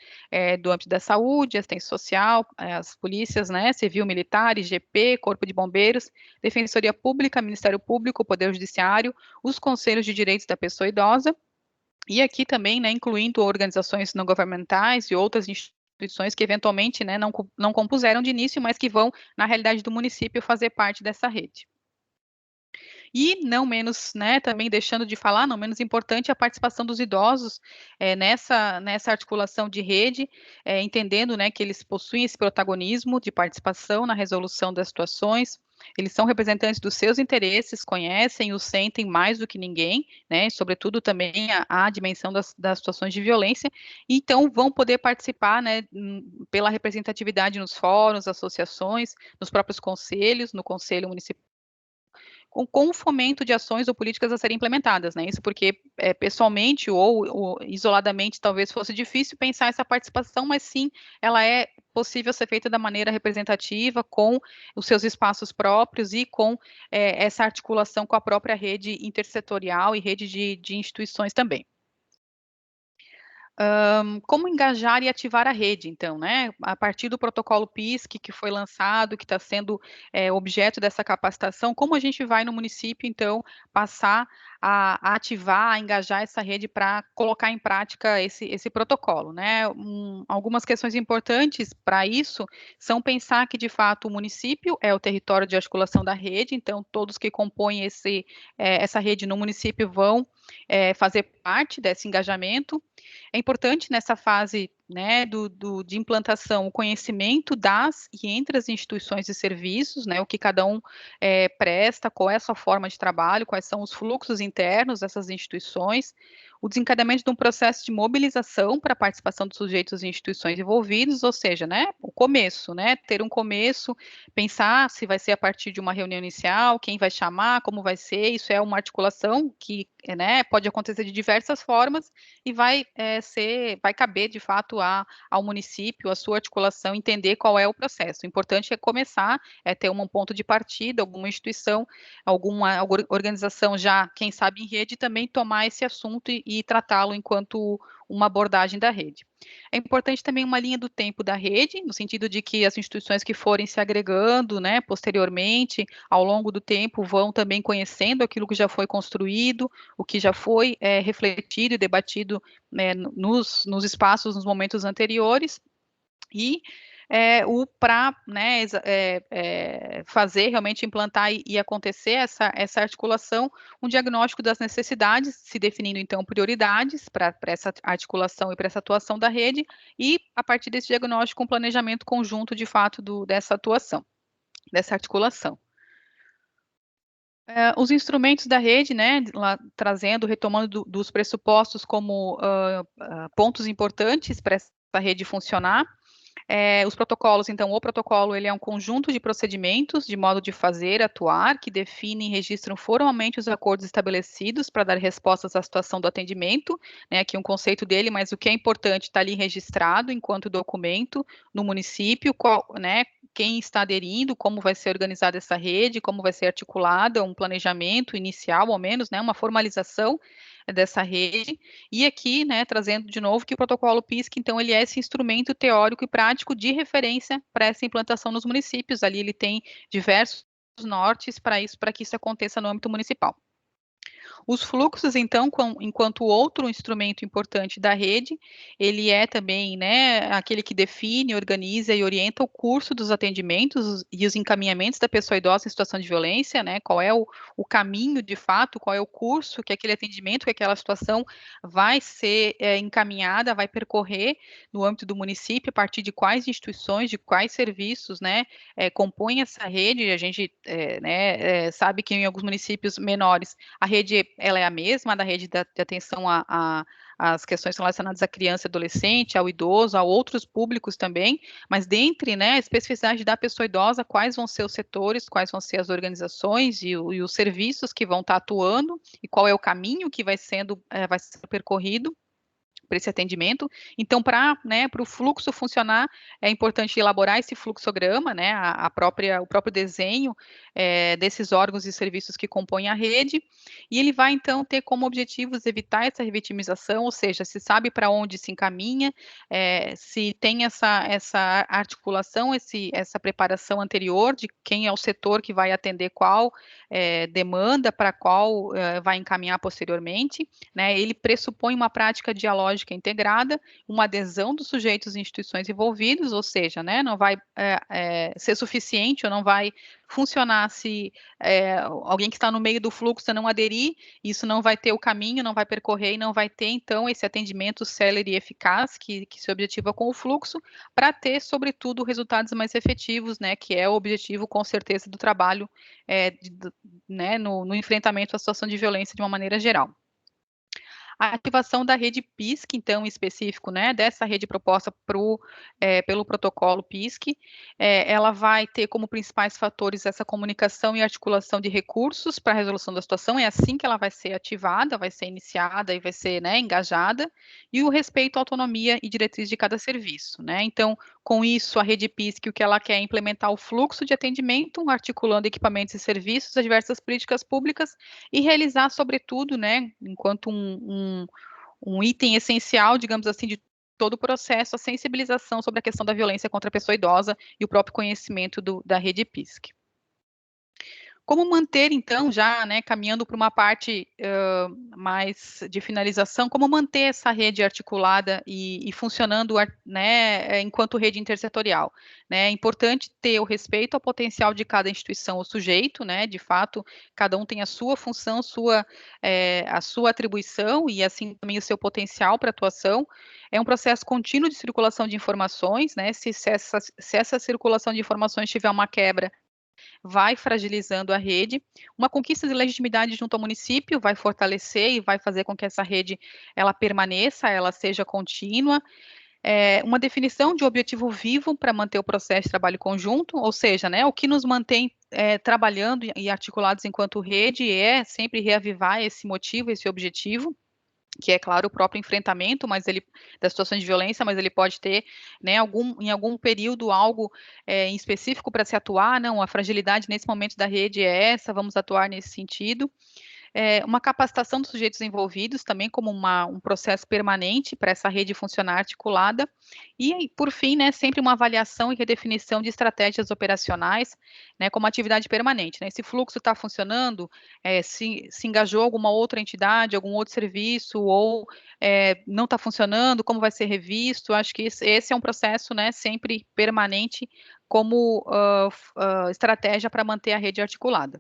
do âmbito da saúde, assistência social, as polícias, né, civil, militar, IGP, Corpo de Bombeiros, Defensoria Pública, Ministério Público, Poder Judiciário, os Conselhos de Direitos da Pessoa Idosa, e aqui também, né, incluindo organizações não governamentais e outras instituições que eventualmente, né, não compuseram de início, mas que vão, na realidade do município, fazer parte dessa rede. E não menos, né, também deixando de falar, não menos importante, a participação dos idosos nessa articulação de rede, entendendo, né, que eles possuem esse protagonismo de participação na resolução das situações. Eles são representantes dos seus interesses, conhecem, os sentem mais do que ninguém, né, sobretudo também a dimensão das situações de violência, então vão poder participar, né, pela representatividade nos fóruns, associações, nos próprios conselhos, no Conselho Municipal, com o fomento de ações ou políticas a serem implementadas, né? Isso porque isoladamente talvez fosse difícil pensar essa participação, mas sim, ela é possível ser feita da maneira representativa, com os seus espaços próprios e com essa articulação com a própria rede intersetorial e rede de instituições também. Como engajar e ativar a rede, então, né? A partir do protocolo PISC, que foi lançado, que está sendo objeto dessa capacitação, como a gente vai no município, então, passar a ativar, a engajar essa rede para colocar em prática esse protocolo, né? Algumas questões importantes para isso são pensar que, de fato, o município é o território de articulação da rede, então, todos que compõem essa rede no município vão fazer parte desse engajamento. É importante nessa fase, né, de implantação, o conhecimento das e entre as instituições e serviços, né, o que cada um presta, qual é a sua forma de trabalho, quais são os fluxos internos dessas instituições, o desencadeamento de um processo de mobilização para a participação dos sujeitos e instituições envolvidos, ou seja, né, o começo, né, ter um começo, pensar se vai ser a partir de uma reunião inicial, quem vai chamar, como vai ser, isso é uma articulação que, né, pode acontecer de diversas formas e vai caber, de fato, ao município, a sua articulação, entender qual é o processo. O importante é começar, ter um ponto de partida, alguma instituição, alguma organização já, quem sabe, em rede, também tomar esse assunto e tratá-lo enquanto uma abordagem da rede. É importante também uma linha do tempo da rede, no sentido de que as instituições que forem se agregando, né, posteriormente, ao longo do tempo, vão também conhecendo aquilo que já foi construído, o que já foi refletido e debatido, né, nos espaços, nos momentos anteriores, e para, né, fazer realmente implantar e acontecer essa articulação, um diagnóstico das necessidades, se definindo então prioridades para essa articulação e para essa atuação da rede, e a partir desse diagnóstico um planejamento conjunto de fato dessa atuação, dessa articulação. Os instrumentos da rede, né, retomando dos pressupostos como pontos importantes para essa rede funcionar. Os protocolos, então, o protocolo ele é um conjunto de procedimentos, de modo de fazer, atuar, que definem e registram formalmente os acordos estabelecidos para dar respostas à situação do atendimento, né, aqui um conceito dele, mas o que é importante está ali registrado enquanto documento no município, né, quem está aderindo, como vai ser organizada essa rede, como vai ser articulada, um planejamento inicial, ao menos, né, uma formalização dessa rede, e aqui, né, trazendo de novo que o protocolo PISC, então, ele é esse instrumento teórico e prático de referência para essa implantação nos municípios, ali ele tem diversos nortes para que isso aconteça no âmbito municipal. Os fluxos, então, enquanto outro instrumento importante da rede, ele é também, né, aquele que define, organiza e orienta o curso dos atendimentos e os encaminhamentos da pessoa idosa em situação de violência, né, qual é o caminho, de fato, qual é o curso que aquele atendimento, que aquela situação vai ser encaminhada, vai percorrer no âmbito do município, a partir de quais instituições, de quais serviços, né, compõem essa rede. A gente sabe que em alguns municípios menores a rede ela é a mesma, da rede de atenção às questões relacionadas à criança e adolescente, ao idoso, a outros públicos também, mas dentre, né, a especificidade da pessoa idosa, quais vão ser os setores, quais vão ser as organizações e os serviços que vão estar atuando, e qual é o caminho que vai ser percorrido para esse atendimento. Então, para o fluxo funcionar, é importante elaborar esse fluxograma, né, o próprio desenho desses órgãos e serviços que compõem a rede, e ele vai, então, ter como objetivos evitar essa revitimização, ou seja, se sabe para onde se encaminha, se tem essa articulação, essa preparação anterior de quem é o setor que vai atender qual demanda, para qual vai encaminhar posteriormente, né, ele pressupõe uma prática dialógica integrada, uma adesão dos sujeitos e instituições envolvidos, ou seja, né, não vai ser suficiente ou não vai funcionar se alguém que está no meio do fluxo não aderir, isso não vai ter o caminho, não vai percorrer e não vai ter, então, esse atendimento célere e eficaz que se objetiva com o fluxo, para ter, sobretudo, resultados mais efetivos, né, que é o objetivo, com certeza, do trabalho né, no enfrentamento à situação de violência de uma maneira geral. A ativação da rede PISC, então, em específico, né, dessa rede proposta pelo protocolo PISC, ela vai ter como principais fatores essa comunicação e articulação de recursos para a resolução da situação, é assim que ela vai ser ativada, vai ser iniciada e vai ser, né, engajada, e o respeito à autonomia e diretriz de cada serviço, né, então, Com isso, a rede PISC, o que ela quer é implementar o fluxo de atendimento, articulando equipamentos e serviços a diversas políticas públicas e realizar, sobretudo, né, enquanto um item essencial, digamos assim, de todo o processo, a sensibilização sobre a questão da violência contra a pessoa idosa e o próprio conhecimento da rede PISC. Como manter, então, já, né, caminhando para uma parte mais de finalização, como manter essa rede articulada e funcionando, né, enquanto rede intersetorial? Né? É importante ter o respeito ao potencial de cada instituição ou sujeito, né, de fato, cada um tem a sua função, a sua atribuição e, assim, também o seu potencial para atuação. É um processo contínuo de circulação de informações, né, se essa circulação de informações tiver uma quebra, vai fragilizando a rede. Uma conquista de legitimidade junto ao município vai fortalecer e vai fazer com que essa rede ela permaneça, ela seja contínua. Uma definição de objetivo vivo para manter o processo de trabalho conjunto, ou seja, né, o que nos mantém trabalhando e articulados enquanto rede é sempre reavivar esse motivo, esse objetivo, que é, claro, o próprio enfrentamento, das situações de violência, mas ele pode ter, né, em algum período algo em específico para se atuar, não, a fragilidade nesse momento da rede é essa, vamos atuar nesse sentido. Uma capacitação dos sujeitos envolvidos, também como um processo permanente para essa rede funcionar articulada, e, por fim, né, sempre uma avaliação e redefinição de estratégias operacionais, né, como atividade permanente. Né? Esse fluxo está funcionando, se engajou alguma outra entidade, algum outro serviço, ou não está funcionando, como vai ser revisto? Acho que esse é um processo, né, sempre permanente como estratégia para manter a rede articulada.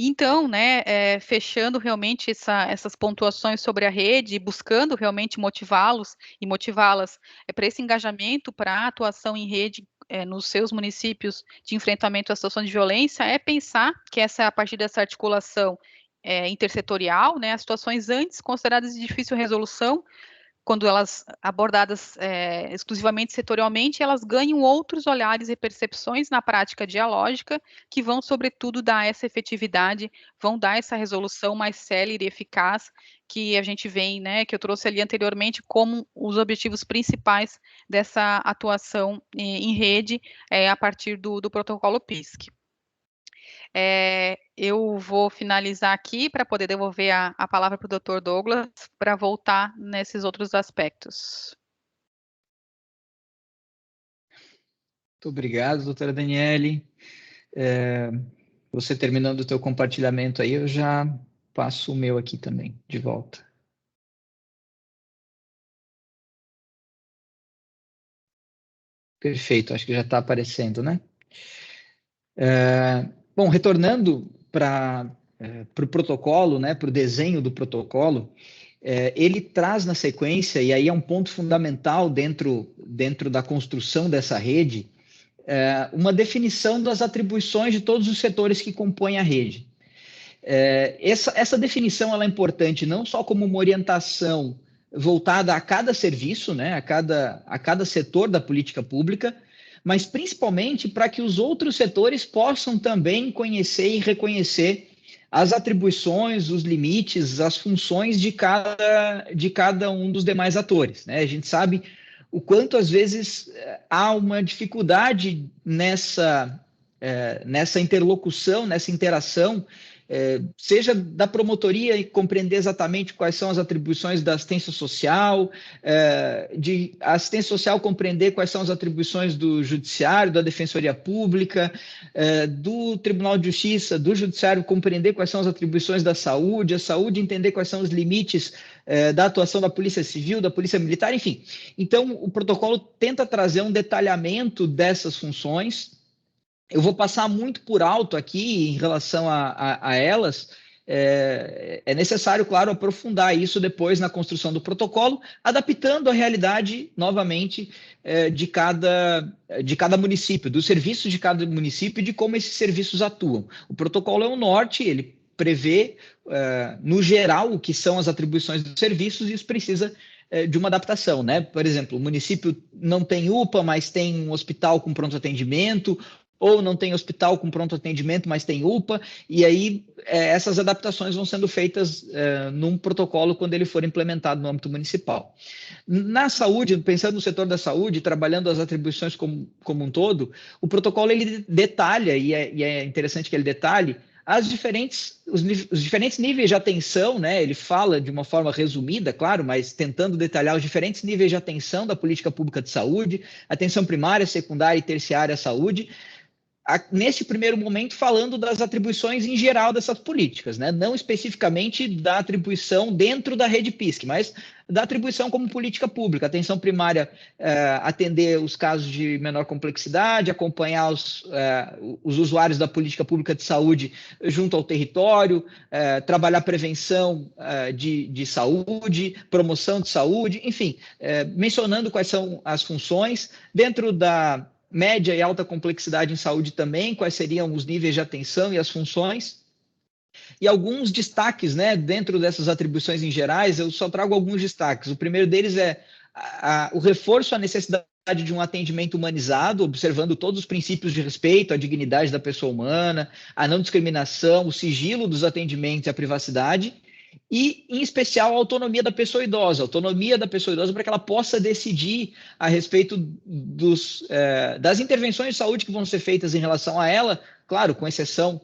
Então, né, fechando realmente essas pontuações sobre a rede, buscando realmente motivá-los e motivá-las para esse engajamento, para a atuação em rede nos seus municípios de enfrentamento à situação de violência, é pensar que a partir dessa articulação intersetorial, né, as situações antes consideradas de difícil resolução, quando elas abordadas exclusivamente setorialmente, elas ganham outros olhares e percepções na prática dialógica, que vão, sobretudo, dar essa efetividade, vão dar essa resolução mais célere e eficaz, que a gente vem, né, que eu trouxe ali anteriormente, como os objetivos principais dessa atuação em rede, a partir do protocolo PISC. Eu vou finalizar aqui para poder devolver a palavra para o Dr. Douglas para voltar nesses outros aspectos. Muito obrigado, doutora Daniele. Você terminando o teu compartilhamento aí, eu já passo o meu aqui também, de volta. Perfeito, acho que já está aparecendo, né? Bom, retornando para o protocolo, né, para o desenho do protocolo, ele traz na sequência, e aí é um ponto fundamental dentro da construção dessa rede, uma definição das atribuições de todos os setores que compõem a rede. Essa definição ela é importante não só como uma orientação voltada a cada serviço, né, a cada setor da política pública, mas principalmente para que os outros setores possam também conhecer e reconhecer as atribuições, os limites, as funções de cada um dos demais atores. Né? A gente sabe o quanto, às vezes, há uma dificuldade nessa interlocução, nessa interação, seja da promotoria compreender exatamente quais são as atribuições da assistência social, de assistência social compreender quais são as atribuições do judiciário, da defensoria pública, do Tribunal de Justiça, do judiciário compreender quais são as atribuições da saúde, a saúde entender quais são os limites da atuação da Polícia Civil, da Polícia Militar, enfim. Então, o protocolo tenta trazer um detalhamento dessas funções. Eu vou passar muito por alto aqui em relação a elas. É necessário, claro, aprofundar isso depois na construção do protocolo, adaptando a realidade, novamente, de cada município, dos serviços de cada município e de como esses serviços atuam. O protocolo é um norte, ele prevê, no geral, o que são as atribuições dos serviços, e isso precisa de uma adaptação, né? Por exemplo, o município não tem UPA, mas tem um hospital com pronto atendimento, ou não tem hospital com pronto atendimento, mas tem UPA, e aí essas adaptações vão sendo feitas num protocolo quando ele for implementado no âmbito municipal. Na saúde, pensando no setor da saúde, trabalhando as atribuições como um todo, o protocolo ele detalha, e é interessante que ele detalhe, os diferentes níveis de atenção, né? Ele fala de uma forma resumida, claro, mas tentando detalhar os diferentes níveis de atenção da política pública de saúde, atenção primária, secundária e terciária à saúde, nesse primeiro momento falando das atribuições em geral dessas políticas, né? Não especificamente da atribuição dentro da rede PISC, mas da atribuição como política pública. Atenção primária, atender os casos de menor complexidade, acompanhar os usuários da política pública de saúde junto ao território, trabalhar prevenção de saúde, promoção de saúde, enfim, mencionando quais são as funções dentro da média e alta complexidade em saúde também, quais seriam os níveis de atenção e as funções, e alguns destaques, né, dentro dessas atribuições em gerais, eu só trago alguns destaques. O primeiro deles é o reforço à necessidade de um atendimento humanizado, observando todos os princípios de respeito à dignidade da pessoa humana, a não discriminação, o sigilo dos atendimentos e a privacidade, e, em especial, a autonomia da pessoa idosa para que ela possa decidir a respeito das intervenções de saúde que vão ser feitas em relação a ela, claro, com exceção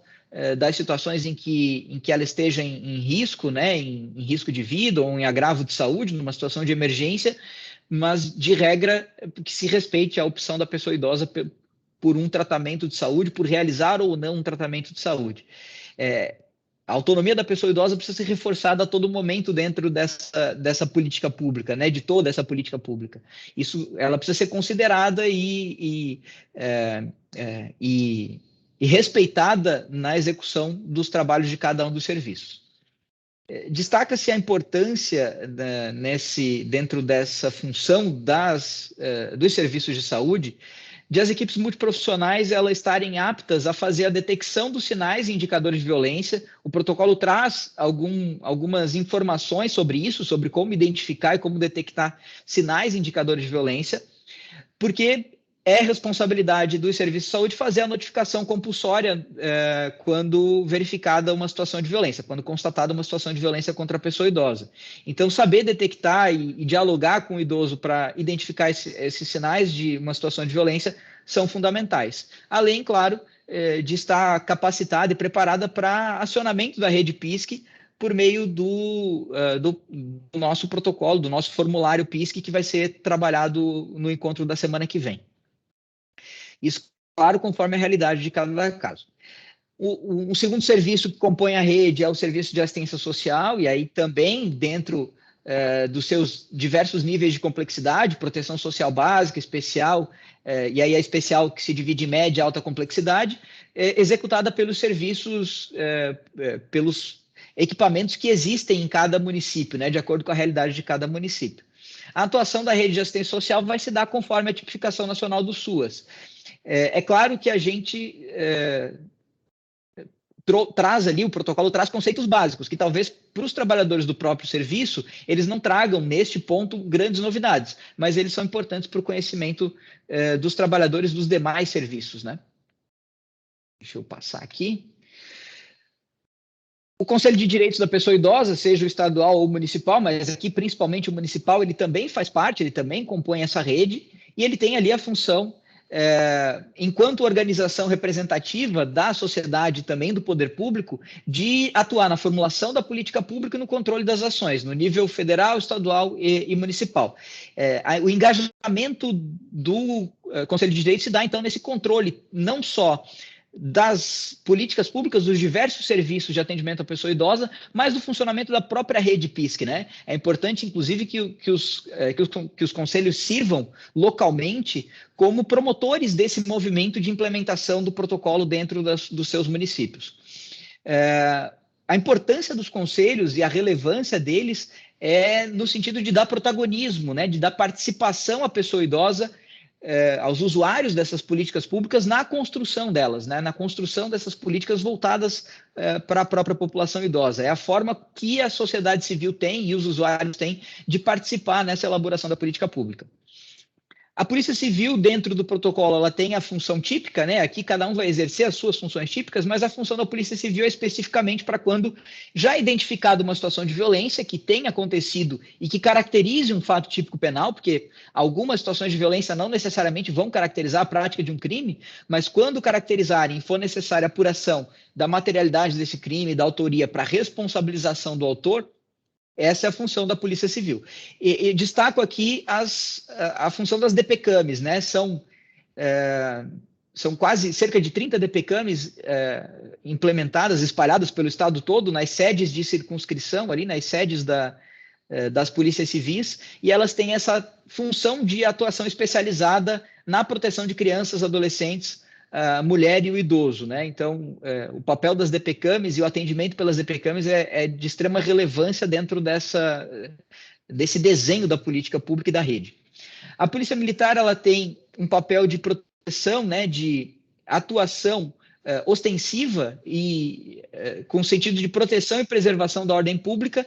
das situações em que ela esteja em risco, né, em risco de vida ou em agravo de saúde, numa situação de emergência, mas, de regra, que se respeite a opção da pessoa idosa por um tratamento de saúde, por realizar ou não um tratamento de saúde. A autonomia da pessoa idosa precisa ser reforçada a todo momento dentro dessa política pública, né, de toda essa política pública. Ela precisa ser considerada e respeitada na execução dos trabalhos de cada um dos serviços. Destaca-se a importância dentro dessa função dos serviços de saúde, de as equipes multiprofissionais elas estarem aptas a fazer a detecção dos sinais e indicadores de violência. O protocolo traz algumas informações sobre isso, sobre como identificar e como detectar sinais e indicadores de violência, porque é responsabilidade dos serviços de saúde fazer a notificação compulsória quando verificada uma situação de violência, quando constatada uma situação de violência contra a pessoa idosa. Então, saber detectar e dialogar com o idoso para identificar esses sinais de uma situação de violência são fundamentais. Além, claro, de estar capacitada e preparada para acionamento da rede PISC por meio do nosso protocolo, do nosso formulário PISC, que vai ser trabalhado no encontro da semana que vem. Isso, claro, conforme a realidade de cada caso. O segundo serviço que compõe a rede é o serviço de assistência social, e aí também dentro dos seus diversos níveis de complexidade, proteção social básica, especial, e aí a especial que se divide em média e alta complexidade, executada pelos serviços, pelos equipamentos que existem em cada município, né, de acordo com a realidade de cada município. A atuação da rede de assistência social vai se dar conforme a tipificação nacional do SUAS. É claro que a gente traz ali, o protocolo traz conceitos básicos, que talvez para os trabalhadores do próprio serviço, eles não tragam, neste ponto, grandes novidades, mas eles são importantes para o conhecimento dos trabalhadores dos demais serviços, né? Deixa eu passar aqui. O Conselho de Direitos da Pessoa Idosa, seja o estadual ou o municipal, mas aqui principalmente o municipal, ele também faz parte, ele também compõe essa rede, e ele tem ali a função, enquanto organização representativa da sociedade também do poder público, de atuar na formulação da política pública e no controle das ações, no nível federal, estadual e municipal. O engajamento do Conselho de Direitos se dá, então, nesse controle, não só das políticas públicas, dos diversos serviços de atendimento à pessoa idosa, mas do funcionamento da própria rede PISC, né? É importante, inclusive, que os conselhos sirvam localmente como promotores desse movimento de implementação do protocolo dentro dos seus municípios. A importância dos conselhos e a relevância deles é no sentido de dar protagonismo, né? De dar participação à pessoa idosa, aos usuários dessas políticas públicas na construção delas, né? Na construção dessas políticas voltadas para a própria população idosa. É a forma que a sociedade civil tem e os usuários têm de participar nessa elaboração da política pública. A Polícia Civil, dentro do protocolo, ela tem a função típica, né? Aqui cada um vai exercer as suas funções típicas, mas a função da Polícia Civil é especificamente para quando já identificado uma situação de violência que tenha acontecido e que caracterize um fato típico penal, porque algumas situações de violência não necessariamente vão caracterizar a prática de um crime, mas quando caracterizarem e for necessária a apuração da materialidade desse crime, da autoria para responsabilização do autor, essa é a função da Polícia Civil. E destaco aqui a função das DPCAMs, né? São quase cerca de 30 DPCAMs implementadas, espalhadas pelo estado todo, nas sedes de circunscrição, ali nas sedes das polícias civis, e elas têm essa função de atuação especializada na proteção de crianças, adolescentes, a mulher e o idoso, né? Então, o papel das DPCAMs e o atendimento pelas DPCAMs é de extrema relevância dentro desse desenho da política pública e da rede. A Polícia Militar, ela tem um papel de proteção, né, de atuação ostensiva e com sentido de proteção e preservação da ordem pública,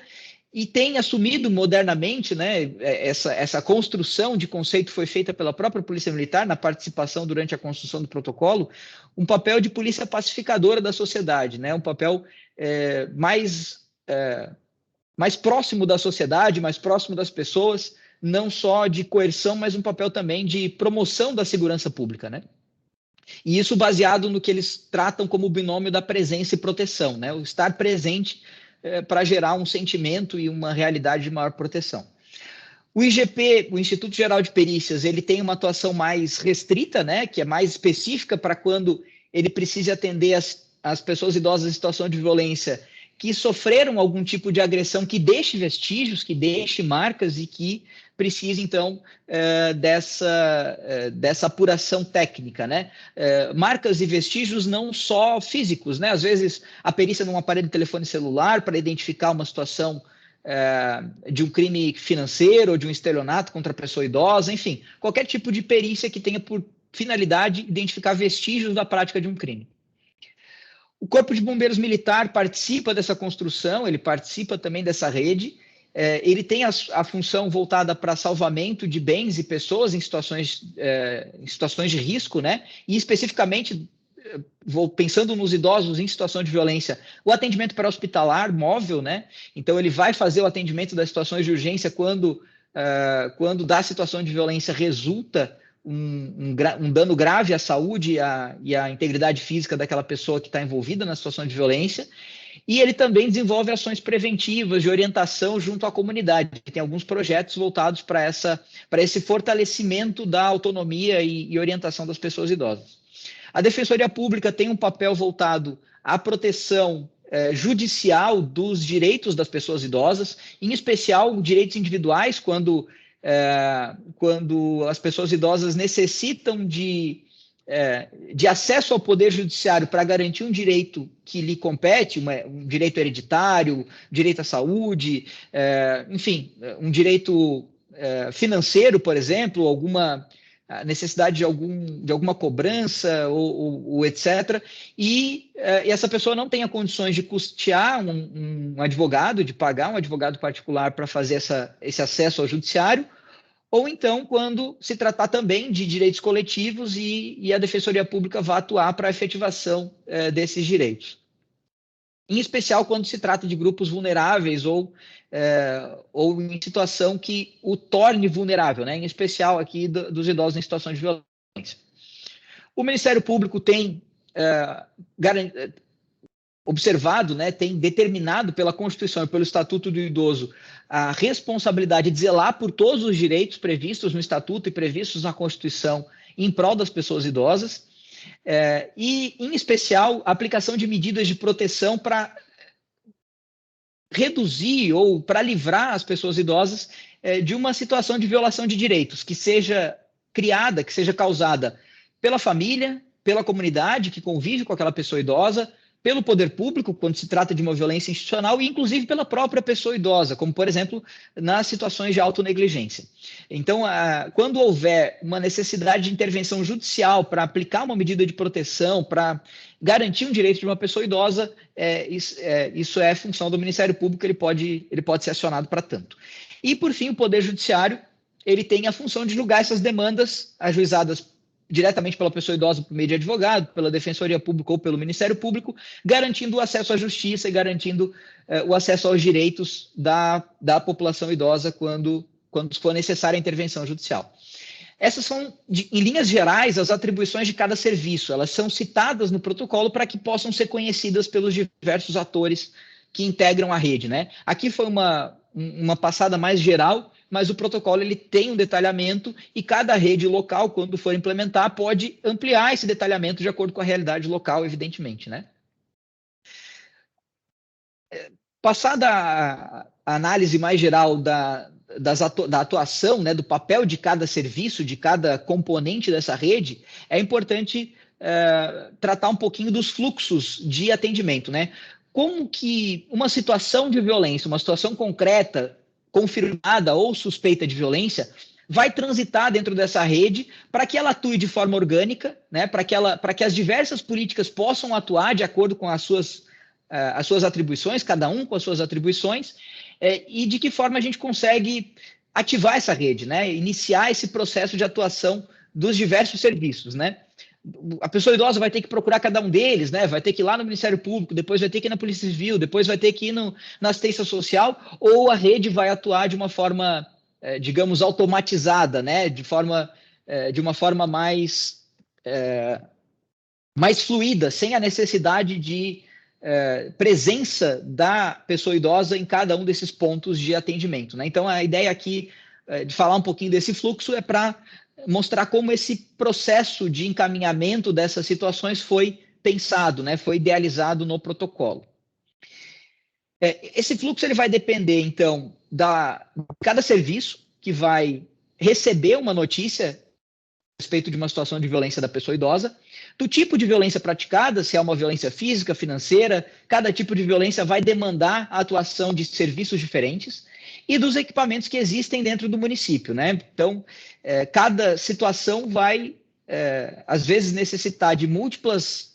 e tem assumido modernamente, né, essa construção de conceito foi feita pela própria Polícia Militar, na participação durante a construção do protocolo, um papel de polícia pacificadora da sociedade, né, um papel mais próximo da sociedade, mais próximo das pessoas, não só de coerção, mas um papel também de promoção da segurança pública, né? E isso baseado no que eles tratam como o binômio da presença e proteção, né? O estar presente para gerar um sentimento e uma realidade de maior proteção. O IGP, o Instituto Geral de Perícias, ele tem uma atuação mais restrita, né, que é mais específica para quando ele precisa atender as pessoas idosas em situação de violência que sofreram algum tipo de agressão que deixe vestígios, que deixe marcas e que precisa, então, dessa apuração técnica, né? Marcas e vestígios não só físicos, né? Às vezes, a perícia num aparelho de telefone celular para identificar uma situação de um crime financeiro ou de um estelionato contra a pessoa idosa, enfim, qualquer tipo de perícia que tenha por finalidade identificar vestígios da prática de um crime. O Corpo de Bombeiros Militar participa dessa construção, ele participa também dessa rede, ele tem a função voltada para salvamento de bens e pessoas em situações de risco, né? E especificamente, pensando nos idosos em situação de violência, o atendimento pré-hospitalar móvel, né? Então ele vai fazer o atendimento das situações de urgência quando da situação de violência resulta um dano grave à saúde e à integridade física daquela pessoa que está envolvida na situação de violência, e ele também desenvolve ações preventivas de orientação junto à comunidade, que tem alguns projetos voltados para esse fortalecimento da autonomia e orientação das pessoas idosas. A Defensoria Pública tem um papel voltado à proteção judicial dos direitos das pessoas idosas, em especial direitos individuais, quando as pessoas idosas necessitam de acesso ao poder judiciário para garantir um direito que lhe compete, um direito hereditário, direito à saúde, enfim, um direito financeiro, por exemplo, alguma necessidade de alguma cobrança ou etc. E essa pessoa não tenha condições de custear um advogado, de pagar um advogado particular para fazer esse acesso ao judiciário, ou então quando se tratar também de direitos coletivos e a Defensoria Pública vai atuar para a efetivação desses direitos. Em especial quando se trata de grupos vulneráveis ou em situação que o torne vulnerável, né? Em especial aqui dos idosos em situação de violência. O Ministério Público tem observado, né, tem determinado pela Constituição e pelo Estatuto do Idoso a responsabilidade de zelar por todos os direitos previstos no Estatuto e previstos na Constituição em prol das pessoas idosas, e, em especial, a aplicação de medidas de proteção para reduzir ou para livrar as pessoas idosas de uma situação de violação de direitos que seja criada, que seja causada pela família, pela comunidade que convive com aquela pessoa idosa, pelo poder público, quando se trata de uma violência institucional, e inclusive pela própria pessoa idosa, como, por exemplo, nas situações de autonegligência. Então, quando houver uma necessidade de intervenção judicial para aplicar uma medida de proteção, para garantir um direito de uma pessoa idosa, isso é função do Ministério Público, ele pode ser acionado para tanto. E, por fim, o Poder Judiciário, ele tem a função de julgar essas demandas ajuizadas diretamente pela pessoa idosa por meio de advogado, pela Defensoria Pública ou pelo Ministério Público, garantindo o acesso à justiça e garantindo o acesso aos direitos da população idosa quando for necessária a intervenção judicial. Essas são, em linhas gerais, as atribuições de cada serviço. Elas são citadas no protocolo para que possam ser conhecidas pelos diversos atores que integram a rede, né? Aqui foi uma passada mais geral, mas o protocolo ele tem um detalhamento e cada rede local, quando for implementar, pode ampliar esse detalhamento de acordo com a realidade local, evidentemente, né? Passada a análise mais geral da atuação, né, do papel de cada serviço, de cada componente dessa rede, é importante tratar um pouquinho dos fluxos de atendimento, né? Como que uma situação de violência, uma situação concreta, confirmada ou suspeita de violência, vai transitar dentro dessa rede para que ela atue de forma orgânica, né, para que as diversas políticas possam atuar de acordo com as suas atribuições, cada um com as suas atribuições, e de que forma a gente consegue ativar essa rede, né, iniciar esse processo de atuação dos diversos serviços, né? A pessoa idosa vai ter que procurar cada um deles, né? Vai ter que ir lá no Ministério Público, depois vai ter que ir na Polícia Civil, depois vai ter que ir na assistência social, ou a rede vai atuar de uma forma, digamos, automatizada, né? De uma forma mais fluida, sem a necessidade de presença da pessoa idosa em cada um desses pontos de atendimento, né? Então, a ideia aqui de falar um pouquinho desse fluxo é para mostrar como esse processo de encaminhamento dessas situações foi pensado, né, foi idealizado no protocolo. Esse fluxo ele vai depender, então, de cada serviço que vai receber uma notícia a respeito de uma situação de violência da pessoa idosa, do tipo de violência praticada, se é uma violência física, financeira, cada tipo de violência vai demandar a atuação de serviços diferentes, e dos equipamentos que existem dentro do município, né? Então, cada situação vai, às vezes, necessitar de múltiplos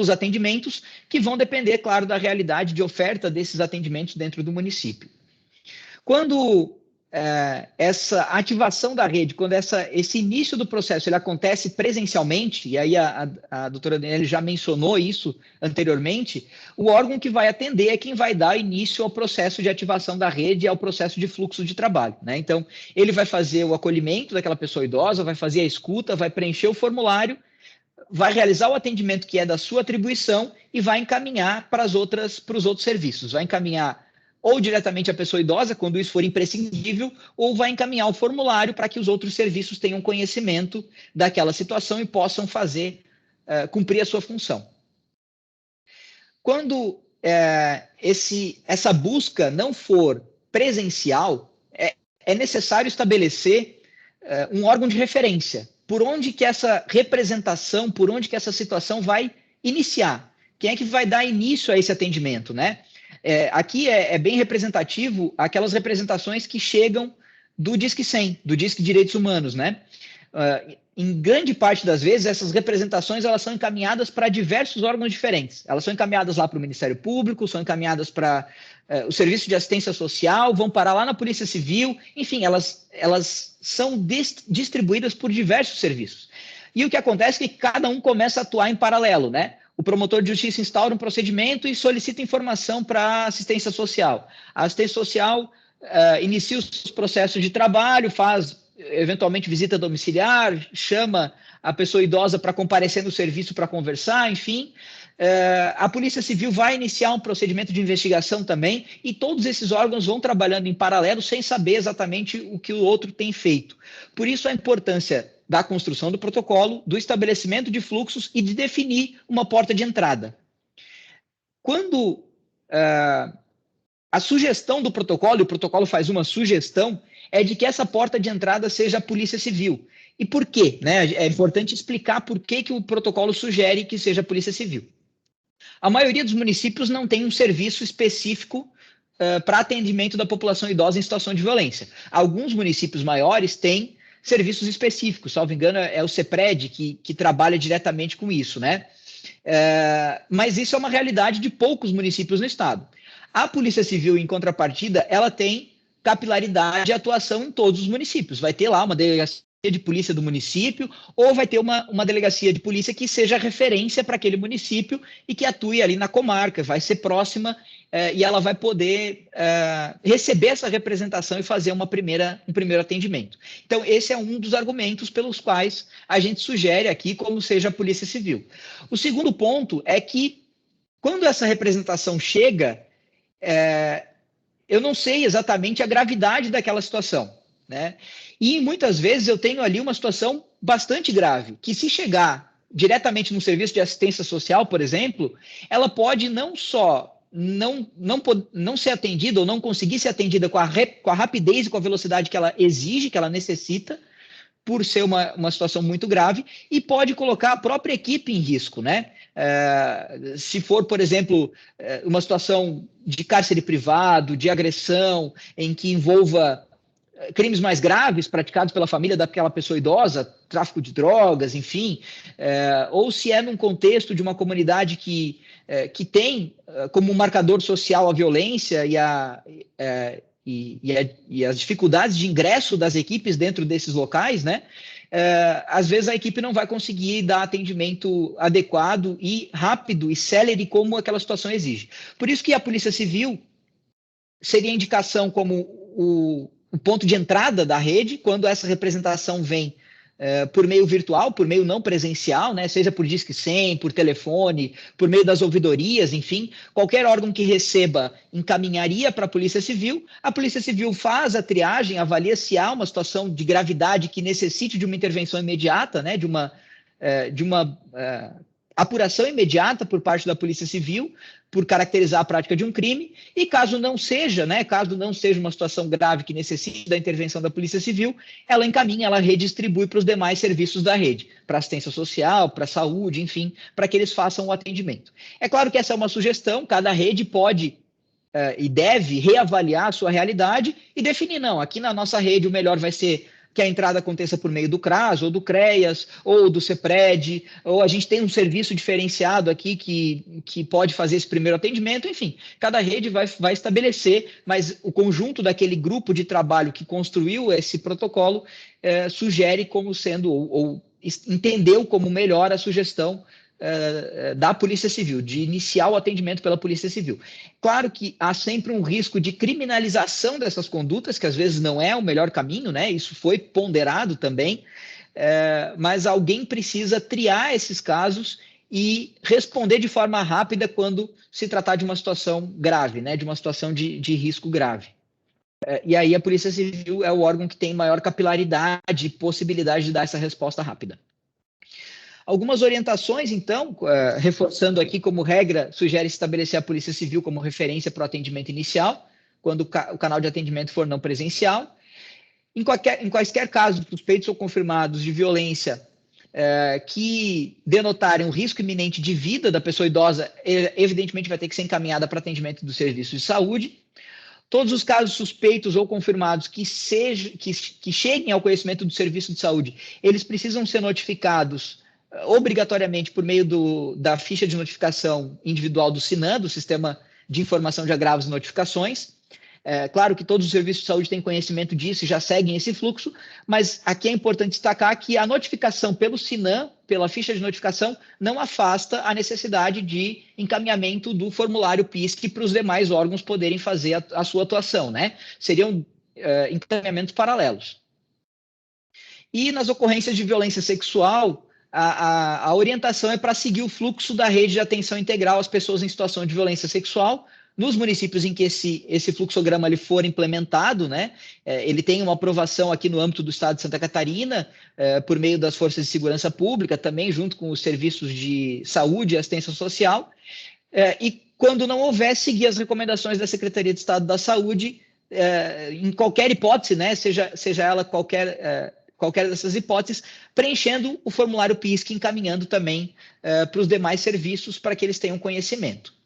atendimentos que vão depender, claro, da realidade de oferta desses atendimentos dentro do município. Quando essa ativação da rede, quando esse início do processo ele acontece presencialmente, e aí a doutora Daniele já mencionou isso anteriormente, o órgão que vai atender é quem vai dar início ao processo de ativação da rede e ao processo de fluxo de trabalho, né? Então, ele vai fazer o acolhimento daquela pessoa idosa, vai fazer a escuta, vai preencher o formulário, vai realizar o atendimento que é da sua atribuição e vai encaminhar para os outros serviços, vai encaminhar ou diretamente a pessoa idosa, quando isso for imprescindível, ou vai encaminhar o formulário para que os outros serviços tenham conhecimento daquela situação e possam cumprir a sua função. Quando essa busca não for presencial, é necessário estabelecer um órgão de referência, por onde que essa representação, por onde que essa situação vai iniciar. Quem é que vai dar início a esse atendimento, né? Aqui é bem representativo aquelas representações que chegam do Disque 100, do Disque Direitos Humanos, né? Em grande parte das vezes, essas representações elas são encaminhadas para diversos órgãos diferentes. Elas são encaminhadas lá para o Ministério Público, são encaminhadas para o Serviço de Assistência Social, vão parar lá na Polícia Civil, enfim, elas são distribuídas por diversos serviços. E o que acontece é que cada um começa a atuar em paralelo, né? O promotor de justiça instaura um procedimento e solicita informação para a assistência social. A assistência social inicia os processos de trabalho, faz eventualmente visita domiciliar, chama a pessoa idosa para comparecer no serviço para conversar, enfim. A Polícia Civil vai iniciar um procedimento de investigação também, e todos esses órgãos vão trabalhando em paralelo sem saber exatamente o que o outro tem feito. Por isso a importância da construção do protocolo, do estabelecimento de fluxos e de definir uma porta de entrada. Quando a sugestão do protocolo, e o protocolo faz uma sugestão, é de que essa porta de entrada seja a Polícia Civil. E por quê? Né? É importante explicar por que o protocolo sugere que seja a Polícia Civil. A maioria dos municípios não tem um serviço específico para atendimento da população idosa em situação de violência. Alguns municípios maiores têm serviços específicos, salvo engano, é o CEPRED que trabalha diretamente com isso, né? Mas isso é uma realidade de poucos municípios no estado. A Polícia Civil, em contrapartida, ela tem capilaridade e atuação em todos os municípios. Vai ter lá uma delegacia de polícia do município, ou vai ter uma delegacia de polícia que seja referência para aquele município e que atue ali na comarca, vai ser próxima e ela vai poder receber essa representação e fazer um primeiro atendimento. Então, esse é um dos argumentos pelos quais a gente sugere aqui como seja a Polícia Civil. O segundo ponto é que, quando essa representação chega, eu não sei exatamente a gravidade daquela situação, né? E muitas vezes eu tenho ali uma situação bastante grave, que se chegar diretamente no serviço de assistência social, por exemplo, ela pode não só não ser atendida ou não conseguir ser atendida com a rapidez e com a velocidade que ela exige, que ela necessita, por ser uma situação muito grave, e pode colocar a própria equipe em risco, né? Se for, por exemplo, uma situação de cárcere privado, de agressão, em que envolva crimes mais graves praticados pela família daquela pessoa idosa, tráfico de drogas, enfim, ou se é num contexto de uma comunidade que tem como marcador social a violência e as dificuldades de ingresso das equipes dentro desses locais, né? Às vezes a equipe não vai conseguir dar atendimento adequado e rápido e célere como aquela situação exige. Por isso que a Polícia Civil seria a indicação como o ponto de entrada da rede, quando essa representação vem por meio virtual, por meio não presencial, né, seja por Disque 100, por telefone, por meio das ouvidorias, enfim, qualquer órgão que receba encaminharia para a Polícia Civil faz a triagem, avalia se há uma situação de gravidade que necessite de uma intervenção imediata, né, de uma apuração imediata por parte da Polícia Civil, por caracterizar a prática de um crime, e caso não seja uma situação grave que necessite da intervenção da Polícia Civil, ela encaminha, ela redistribui para os demais serviços da rede, para assistência social, para saúde, enfim, para que eles façam o atendimento. É claro que essa é uma sugestão, cada rede pode e deve reavaliar a sua realidade e definir, não, aqui na nossa rede o melhor vai ser que a entrada aconteça por meio do CRAS, ou do CREAS, ou do CEPRED, ou a gente tem um serviço diferenciado aqui que pode fazer esse primeiro atendimento, enfim, cada rede vai estabelecer, mas o conjunto daquele grupo de trabalho que construiu esse protocolo sugere como sendo, ou entendeu como melhor a sugestão da Polícia Civil, de iniciar o atendimento pela Polícia Civil. Claro que há sempre um risco de criminalização dessas condutas, que às vezes não é o melhor caminho, né? Isso foi ponderado também, mas alguém precisa triar esses casos e responder de forma rápida quando se tratar de uma situação grave, né? De uma situação de risco grave. E aí a Polícia Civil é o órgão que tem maior capilaridade e possibilidade de dar essa resposta rápida. Algumas orientações, então, reforçando aqui como regra, sugere estabelecer a Polícia Civil como referência para o atendimento inicial, quando o canal de atendimento for não presencial. Em quaisquer casos suspeitos ou confirmados de violência que denotarem um risco iminente de vida da pessoa idosa, evidentemente vai ter que ser encaminhada para atendimento do serviço de saúde. Todos os casos suspeitos ou confirmados que cheguem ao conhecimento do serviço de saúde, eles precisam ser notificados obrigatoriamente por meio da ficha de notificação individual do SINAM, do Sistema de Informação de Agravos e Notificações. Claro que todos os serviços de saúde têm conhecimento disso e já seguem esse fluxo, mas aqui é importante destacar que a notificação pelo SINAM, pela ficha de notificação, não afasta a necessidade de encaminhamento do formulário PISC para os demais órgãos poderem fazer a sua atuação, né? Seriam encaminhamentos paralelos. E nas ocorrências de violência sexual, a orientação é para seguir o fluxo da rede de atenção integral às pessoas em situação de violência sexual. Nos municípios em que esse fluxograma ele for implementado, né, ele tem uma aprovação aqui no âmbito do Estado de Santa Catarina, por meio das forças de segurança pública, também junto com os serviços de saúde e assistência social, e quando não houver, seguir as recomendações da Secretaria de Estado da Saúde, em qualquer hipótese, né, seja ela qualquer dessas hipóteses, preenchendo o formulário PISC, encaminhando também para os demais serviços para que eles tenham conhecimento.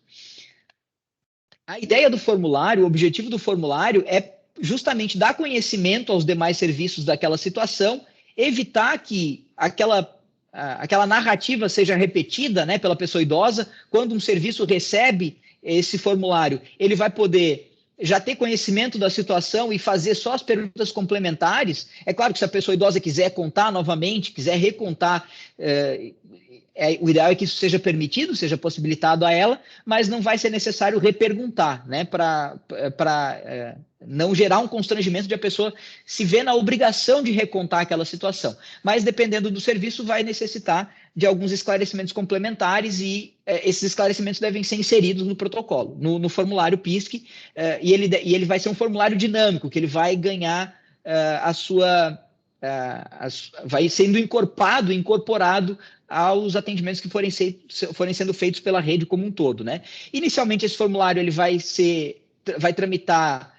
A ideia do formulário, o objetivo do formulário é justamente dar conhecimento aos demais serviços daquela situação, evitar que aquela narrativa seja repetida, né, pela pessoa idosa. Quando um serviço recebe esse formulário, ele vai poder já ter conhecimento da situação e fazer só as perguntas complementares. É claro que se a pessoa idosa quiser contar novamente, quiser recontar, o ideal é que isso seja permitido, seja possibilitado a ela, mas não vai ser necessário reperguntar, né, para não gerar um constrangimento de a pessoa se ver na obrigação de recontar aquela situação. Mas, dependendo do serviço, vai necessitar de alguns esclarecimentos complementares e esses esclarecimentos devem ser inseridos no protocolo, no formulário PISC, e ele vai ser um formulário dinâmico, que ele vai ganhar vai sendo incorporado aos atendimentos que forem sendo feitos pela rede como um todo, né? Inicialmente, esse formulário ele vai tramitar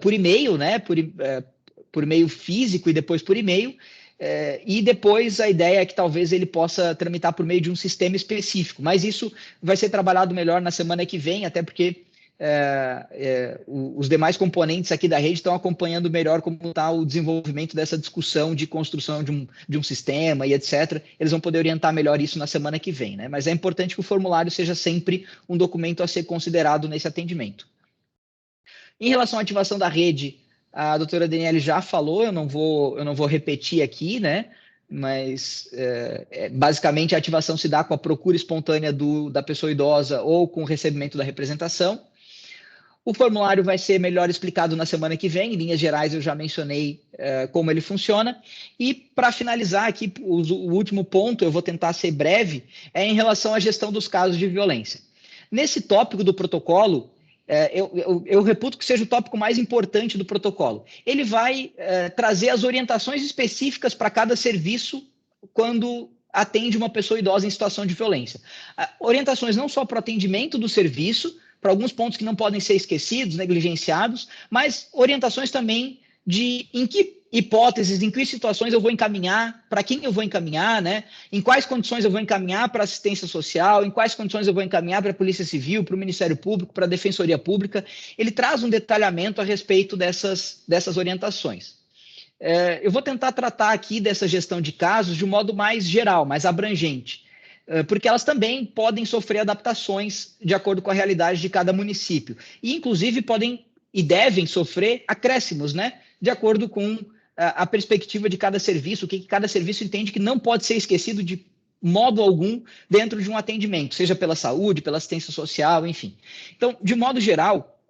por e-mail, né? Por e-mail físico e depois por e-mail, e depois a ideia é que talvez ele possa tramitar por meio de um sistema específico, mas isso vai ser trabalhado melhor na semana que vem, até porque os demais componentes aqui da rede estão acompanhando melhor como está o desenvolvimento dessa discussão de construção de um sistema e etc. Eles vão poder orientar melhor isso na semana que vem, né? Mas é importante que o formulário seja sempre um documento a ser considerado nesse atendimento. Em relação à ativação da rede, a doutora Daniele já falou, eu não vou repetir aqui, né? Mas basicamente a ativação se dá com a procura espontânea da pessoa idosa ou com o recebimento da representação. O formulário vai ser melhor explicado na semana que vem. Em linhas gerais, eu já mencionei como ele funciona. E, para finalizar aqui, o último ponto, eu vou tentar ser breve, é em relação à gestão dos casos de violência. Nesse tópico do protocolo, eu reputo que seja o tópico mais importante do protocolo. Ele vai trazer as orientações específicas para cada serviço quando atende uma pessoa idosa em situação de violência. Orientações não só para o atendimento do serviço, para alguns pontos que não podem ser esquecidos, negligenciados, mas orientações também de em que hipóteses, em que situações eu vou encaminhar, para quem eu vou encaminhar, né? Em quais condições eu vou encaminhar para assistência social, em quais condições eu vou encaminhar para a Polícia Civil, para o Ministério Público, para a Defensoria Pública. Ele traz um detalhamento a respeito dessas orientações. Eu vou tentar tratar aqui dessa gestão de casos de um modo mais geral, mais abrangente, porque elas também podem sofrer adaptações de acordo com a realidade de cada município. E, inclusive, podem e devem sofrer acréscimos, né? De acordo com a perspectiva de cada serviço, o que cada serviço entende que não pode ser esquecido de modo algum dentro de um atendimento, seja pela saúde, pela assistência social, enfim. Então, de modo geral,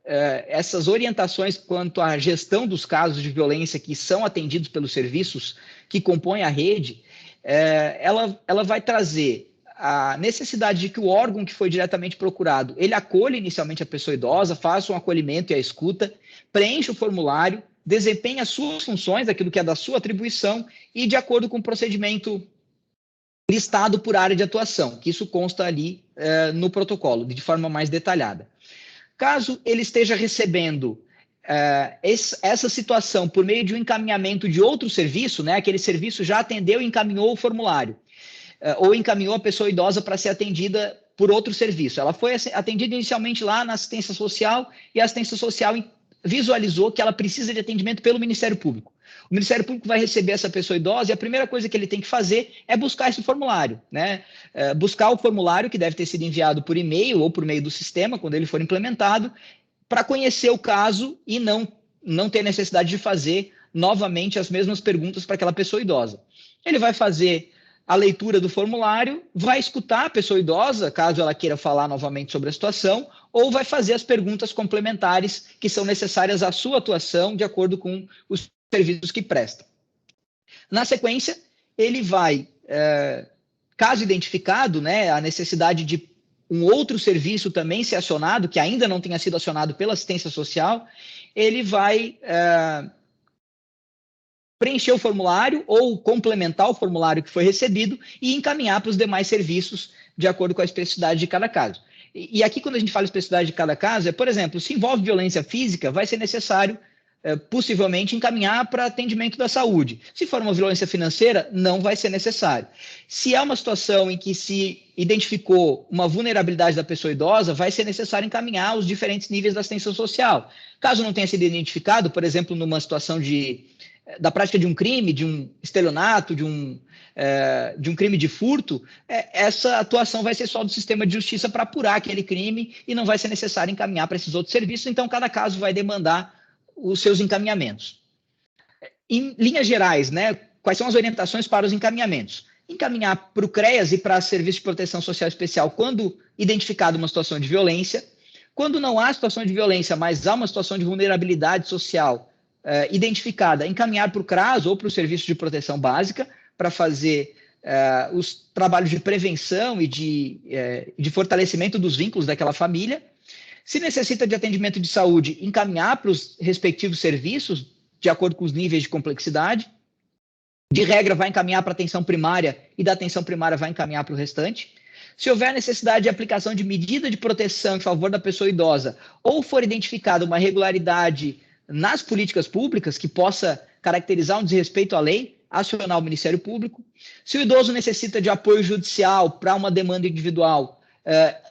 essas orientações quanto à gestão dos casos de violência que são atendidos pelos serviços que compõem a rede, ela vai trazer a necessidade de que o órgão que foi diretamente procurado, ele acolha inicialmente a pessoa idosa, faça um acolhimento e a escuta, preencha o formulário, desempenhe as suas funções, aquilo que é da sua atribuição, e de acordo com o procedimento listado por área de atuação, que isso consta ali no protocolo, de forma mais detalhada. Caso ele esteja recebendo essa situação por meio de um encaminhamento de outro serviço, né, aquele serviço já atendeu e encaminhou o formulário, ou encaminhou a pessoa idosa para ser atendida por outro serviço. Ela foi atendida inicialmente lá na assistência social e a assistência social visualizou que ela precisa de atendimento pelo Ministério Público. O Ministério Público vai receber essa pessoa idosa e a primeira coisa que ele tem que fazer é buscar esse formulário, né? Buscar o formulário que deve ter sido enviado por e-mail ou por meio do sistema, quando ele for implementado, para conhecer o caso e não ter necessidade de fazer novamente as mesmas perguntas para aquela pessoa idosa. Ele vai fazer a leitura do formulário, vai escutar a pessoa idosa, caso ela queira falar novamente sobre a situação, ou vai fazer as perguntas complementares que são necessárias à sua atuação, de acordo com os serviços que presta. Na sequência, ele vai, caso identificado, né, a necessidade de um outro serviço também ser acionado, que ainda não tenha sido acionado pela assistência social, ele vai preencher o formulário ou complementar o formulário que foi recebido e encaminhar para os demais serviços de acordo com a especificidade de cada caso. E aqui, quando a gente fala especificidade de cada caso, por exemplo, se envolve violência física, vai ser necessário, possivelmente, encaminhar para atendimento da saúde. Se for uma violência financeira, não vai ser necessário. Se é uma situação em que se identificou uma vulnerabilidade da pessoa idosa, vai ser necessário encaminhar os diferentes níveis da assistência social. Caso não tenha sido identificado, por exemplo, numa situação de da prática de um crime, de um estelionato, de um crime de furto, essa atuação vai ser só do sistema de justiça para apurar aquele crime e não vai ser necessário encaminhar para esses outros serviços, então cada caso vai demandar os seus encaminhamentos. Em linhas gerais, né, quais são as orientações para os encaminhamentos? Encaminhar para o CREAS e para Serviço de Proteção Social Especial quando identificada uma situação de violência. Quando não há situação de violência, mas há uma situação de vulnerabilidade social identificada, encaminhar para o CRAS ou para o Serviço de Proteção Básica para fazer os trabalhos de prevenção e de fortalecimento dos vínculos daquela família. Se necessita de atendimento de saúde, encaminhar para os respectivos serviços, de acordo com os níveis de complexidade. De regra, vai encaminhar para a atenção primária e da atenção primária vai encaminhar para o restante. Se houver necessidade de aplicação de medida de proteção em favor da pessoa idosa ou for identificada uma irregularidade nas políticas públicas que possa caracterizar um desrespeito à lei, acionar o Ministério Público. Se o idoso necessita de apoio judicial para uma demanda individual,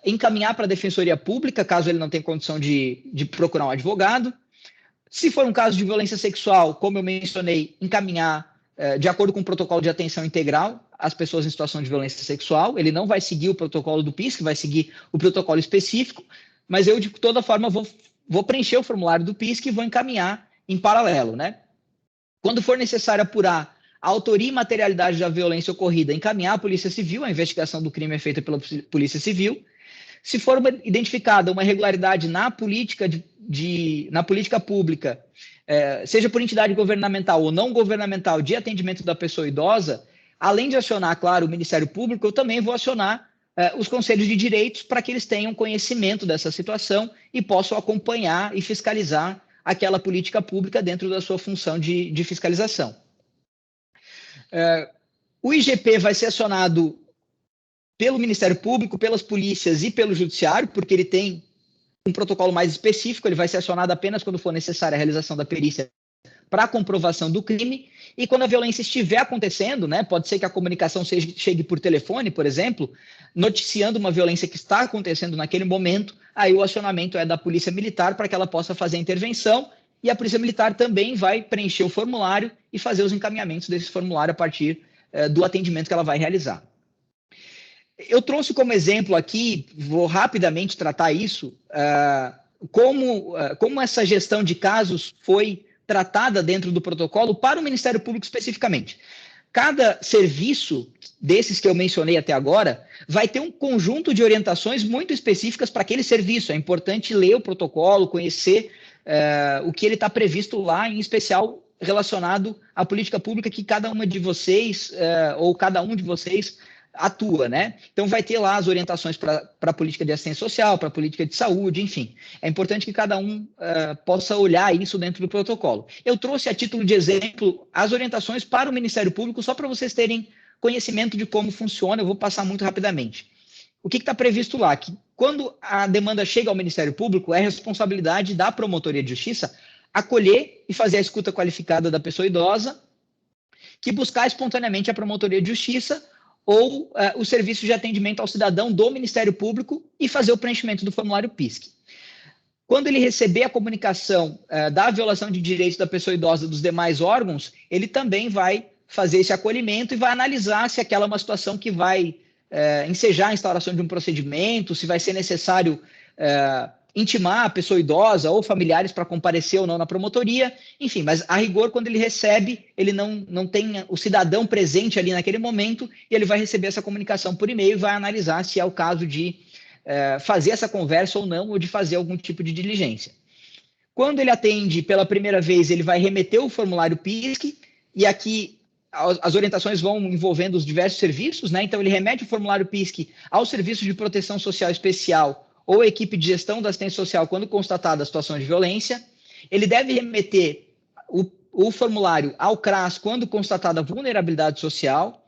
encaminhar para a Defensoria Pública, caso ele não tenha condição de procurar um advogado. Se for um caso de violência sexual, como eu mencionei, encaminhar de acordo com o protocolo de atenção integral as pessoas em situação de violência sexual. Ele não vai seguir o protocolo do PISC, vai seguir o protocolo específico, mas eu, de toda forma, vou preencher o formulário do PISC e vou encaminhar em paralelo, né? Quando for necessário apurar a autoria e materialidade da violência ocorrida, encaminhar à Polícia Civil, a investigação do crime é feita pela Polícia Civil. Se for identificada uma irregularidade na política na política pública, seja por entidade governamental ou não governamental, de atendimento da pessoa idosa, além de acionar, claro, o Ministério Público, eu também vou acionar os conselhos de direitos para que eles tenham conhecimento dessa situação e possam acompanhar e fiscalizar aquela política pública dentro da sua função de fiscalização. O IGP vai ser acionado pelo Ministério Público, pelas polícias e pelo Judiciário, porque ele tem um protocolo mais específico, ele vai ser acionado apenas quando for necessária a realização da perícia para a comprovação do crime, e quando a violência estiver acontecendo, né, pode ser que a comunicação chegue por telefone, por exemplo, noticiando uma violência que está acontecendo naquele momento, aí o acionamento é da Polícia Militar para que ela possa fazer a intervenção, e a Polícia Militar também vai preencher o formulário e fazer os encaminhamentos desse formulário a partir do atendimento que ela vai realizar. Eu trouxe como exemplo aqui, vou rapidamente tratar isso, como essa gestão de casos foi tratada dentro do protocolo para o Ministério Público especificamente. Cada serviço desses que eu mencionei até agora vai ter um conjunto de orientações muito específicas para aquele serviço. É importante ler o protocolo, conhecer o que ele está previsto lá, em especial relacionado à política pública que cada uma de vocês ou cada um de vocês atua, né? Então vai ter lá as orientações para a política de assistência social, para a política de saúde, enfim. É importante que cada um possa olhar isso dentro do protocolo. Eu trouxe a título de exemplo as orientações para o Ministério Público, só para vocês terem conhecimento de como funciona, eu vou passar muito rapidamente. O que está previsto lá? Que quando a demanda chega ao Ministério Público, é responsabilidade da Promotoria de Justiça acolher e fazer a escuta qualificada da pessoa idosa, que buscar espontaneamente a Promotoria de Justiça ou o serviço de atendimento ao cidadão do Ministério Público e fazer o preenchimento do formulário PISC. Quando ele receber a comunicação da violação de direitos da pessoa idosa dos demais órgãos, ele também vai fazer esse acolhimento e vai analisar se aquela é uma situação que vai ensejar a instauração de um procedimento, se vai ser necessário intimar a pessoa idosa ou familiares para comparecer ou não na promotoria, enfim, mas a rigor, quando ele recebe, ele não tem o cidadão presente ali naquele momento e ele vai receber essa comunicação por e-mail e vai analisar se é o caso de fazer essa conversa ou não, ou de fazer algum tipo de diligência. Quando ele atende pela primeira vez, ele vai remeter o formulário PISC, e aqui as orientações vão envolvendo os diversos serviços, né? Então ele remete o formulário PISC ao Serviço de Proteção Social Especial ou a equipe de gestão da assistência social quando constatada a situação de violência. Ele deve remeter o formulário ao CRAS quando constatada a vulnerabilidade social.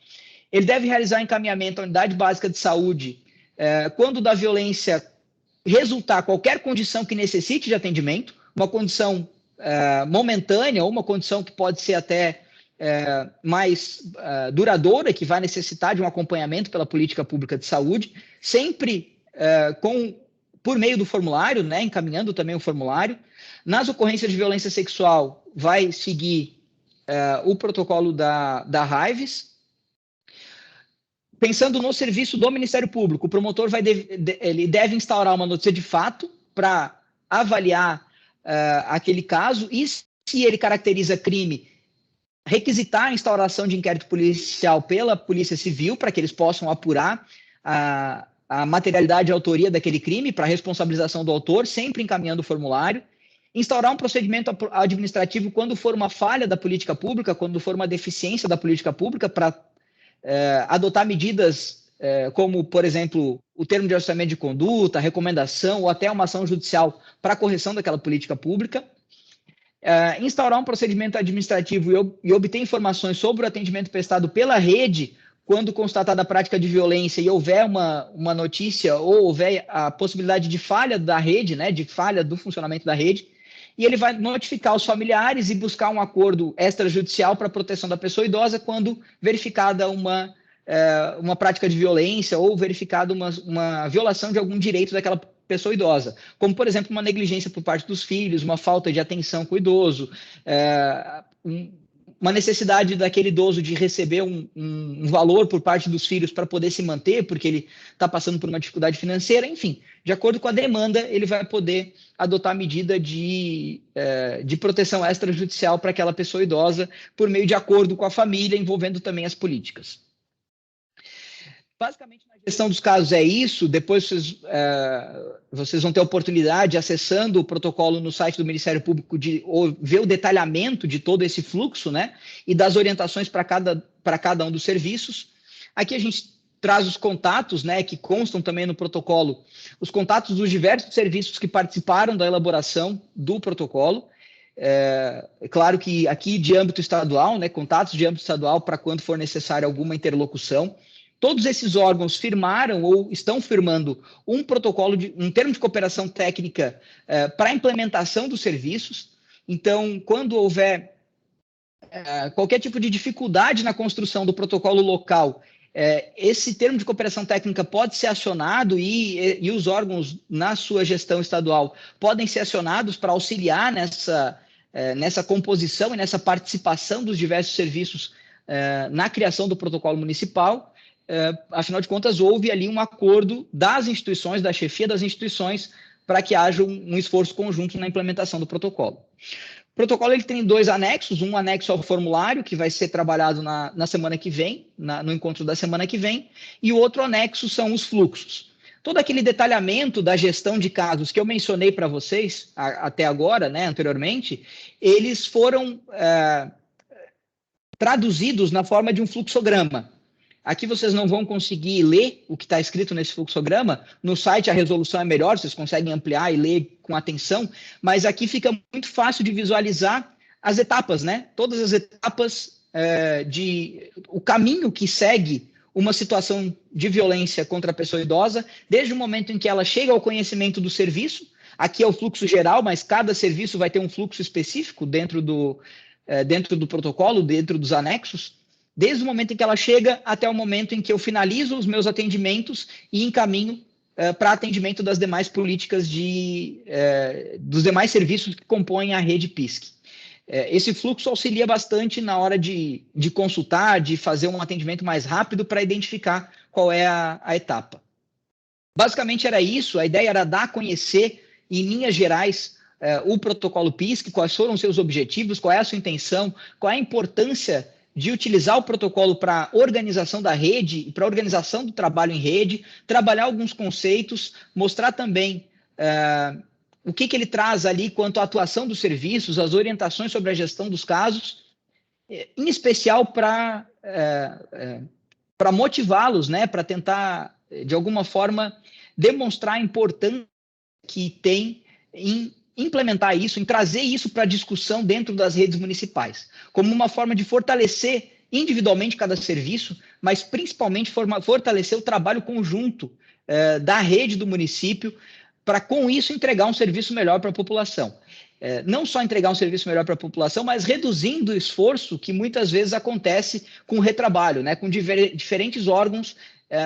Ele deve realizar encaminhamento à unidade básica de saúde quando da violência resultar qualquer condição que necessite de atendimento, uma condição momentânea ou uma condição que pode ser até mais duradoura, que vai necessitar de um acompanhamento pela política pública de saúde, sempre por meio do formulário, né, encaminhando também o formulário. Nas ocorrências de violência sexual, vai seguir o protocolo da Hives. Pensando no serviço do Ministério Público, o promotor ele deve instaurar uma notícia de fato para avaliar aquele caso e, se ele caracteriza crime, requisitar a instauração de inquérito policial pela Polícia Civil para que eles possam apurar a materialidade e a autoria daquele crime para responsabilização do autor, sempre encaminhando o formulário. Instaurar um procedimento administrativo quando for uma falha da política pública, quando for uma deficiência da política pública, para adotar medidas como, por exemplo, o termo de ajustamento de conduta, recomendação ou até uma ação judicial para a correção daquela política pública. Instaurar um procedimento administrativo e obter informações sobre o atendimento prestado pela rede quando constatada a prática de violência e houver uma notícia ou houver a possibilidade de falha da rede, né, de falha do funcionamento da rede, e ele vai notificar os familiares e buscar um acordo extrajudicial para a proteção da pessoa idosa quando verificada uma prática de violência ou verificada uma violação de algum direito daquela pessoa idosa, como, por exemplo, uma negligência por parte dos filhos, uma falta de atenção com o idoso, uma necessidade daquele idoso de receber um valor por parte dos filhos para poder se manter, porque ele está passando por uma dificuldade financeira, enfim, de acordo com a demanda, ele vai poder adotar medida de proteção extrajudicial para aquela pessoa idosa, por meio de acordo com a família, envolvendo também as políticas. Basicamente, na gestão dos casos é isso. Depois vocês vão ter a oportunidade, acessando o protocolo no site do Ministério Público, de ver o detalhamento de todo esse fluxo, né, e das orientações para cada um dos serviços. Aqui a gente traz os contatos, né, que constam também no protocolo, os contatos dos diversos serviços que participaram da elaboração do protocolo. É claro que aqui de âmbito estadual, né, contatos de âmbito estadual para quando for necessário alguma interlocução. Todos esses órgãos firmaram ou estão firmando um protocolo, um termo de cooperação técnica para a implementação dos serviços. Então, quando houver qualquer tipo de dificuldade na construção do protocolo local, esse termo de cooperação técnica pode ser acionado e os órgãos, na sua gestão estadual, podem ser acionados para auxiliar nessa composição e nessa participação dos diversos serviços na criação do protocolo municipal. Afinal de contas, houve ali um acordo das instituições, da chefia das instituições, para que haja um esforço conjunto na implementação do protocolo. O protocolo ele tem 2 anexos, um anexo ao formulário, que vai ser trabalhado na semana que vem, no encontro da semana que vem, e o outro anexo são os fluxos. Todo aquele detalhamento da gestão de casos que eu mencionei para vocês até agora, né, anteriormente, eles foram traduzidos na forma de um fluxograma. Aqui vocês não vão conseguir ler o que está escrito nesse fluxograma. No site a resolução é melhor, vocês conseguem ampliar e ler com atenção, mas aqui fica muito fácil de visualizar as etapas, né? Todas as etapas o caminho que segue uma situação de violência contra a pessoa idosa, desde o momento em que ela chega ao conhecimento do serviço. Aqui é o fluxo geral, mas cada serviço vai ter um fluxo específico dentro do protocolo, dentro dos anexos. Desde o momento em que ela chega até o momento em que eu finalizo os meus atendimentos e encaminho para atendimento das demais políticas dos demais serviços que compõem a rede PISC. Esse fluxo auxilia bastante na hora de consultar, de fazer um atendimento mais rápido para identificar qual é a etapa. Basicamente era isso, a ideia era dar a conhecer, em linhas gerais, o protocolo PISC, quais foram os seus objetivos, qual é a sua intenção, qual é a importância de utilizar o protocolo para a organização da rede e para a organização do trabalho em rede, trabalhar alguns conceitos, mostrar também o que ele traz ali quanto à atuação dos serviços, as orientações sobre a gestão dos casos, em especial para motivá-los, né, para tentar, de alguma forma, demonstrar a importância que tem em implementar isso, em trazer isso para a discussão dentro das redes municipais, como uma forma de fortalecer individualmente cada serviço, mas principalmente fortalecer o trabalho conjunto da rede do município, para com isso entregar um serviço melhor para a população. não só entregar um serviço melhor para a população, mas reduzindo o esforço que muitas vezes acontece com o retrabalho, né, com diferentes órgãos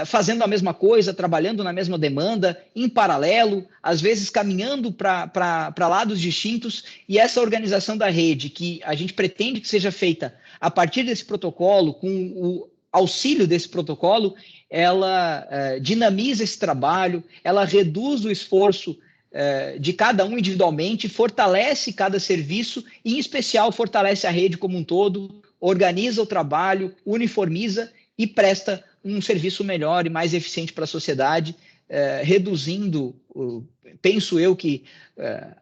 fazendo a mesma coisa, trabalhando na mesma demanda, em paralelo, às vezes caminhando para lados distintos, e essa organização da rede, que a gente pretende que seja feita a partir desse protocolo, com o auxílio desse protocolo, ela dinamiza esse trabalho, ela reduz o esforço de cada um individualmente, fortalece cada serviço, e em especial fortalece a rede como um todo, organiza o trabalho, uniformiza e presta um serviço melhor e mais eficiente para a sociedade, reduzindo, penso eu que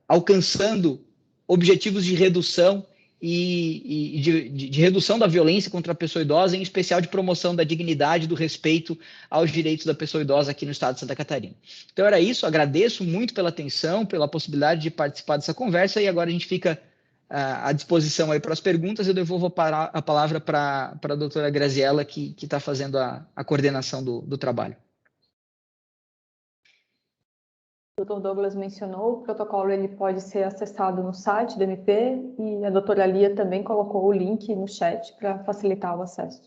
alcançando objetivos de redução e de redução da violência contra a pessoa idosa, em especial de promoção da dignidade, do respeito aos direitos da pessoa idosa aqui no estado de Santa Catarina. Então era isso, agradeço muito pela atenção, pela possibilidade de participar dessa conversa, e agora a gente fica à disposição aí para as perguntas. Eu devolvo a palavra para a doutora Graziela, que está fazendo a coordenação do trabalho. O Dr. Douglas mencionou, o protocolo ele pode ser acessado no site do MP, e a doutora Lia também colocou o link no chat para facilitar o acesso.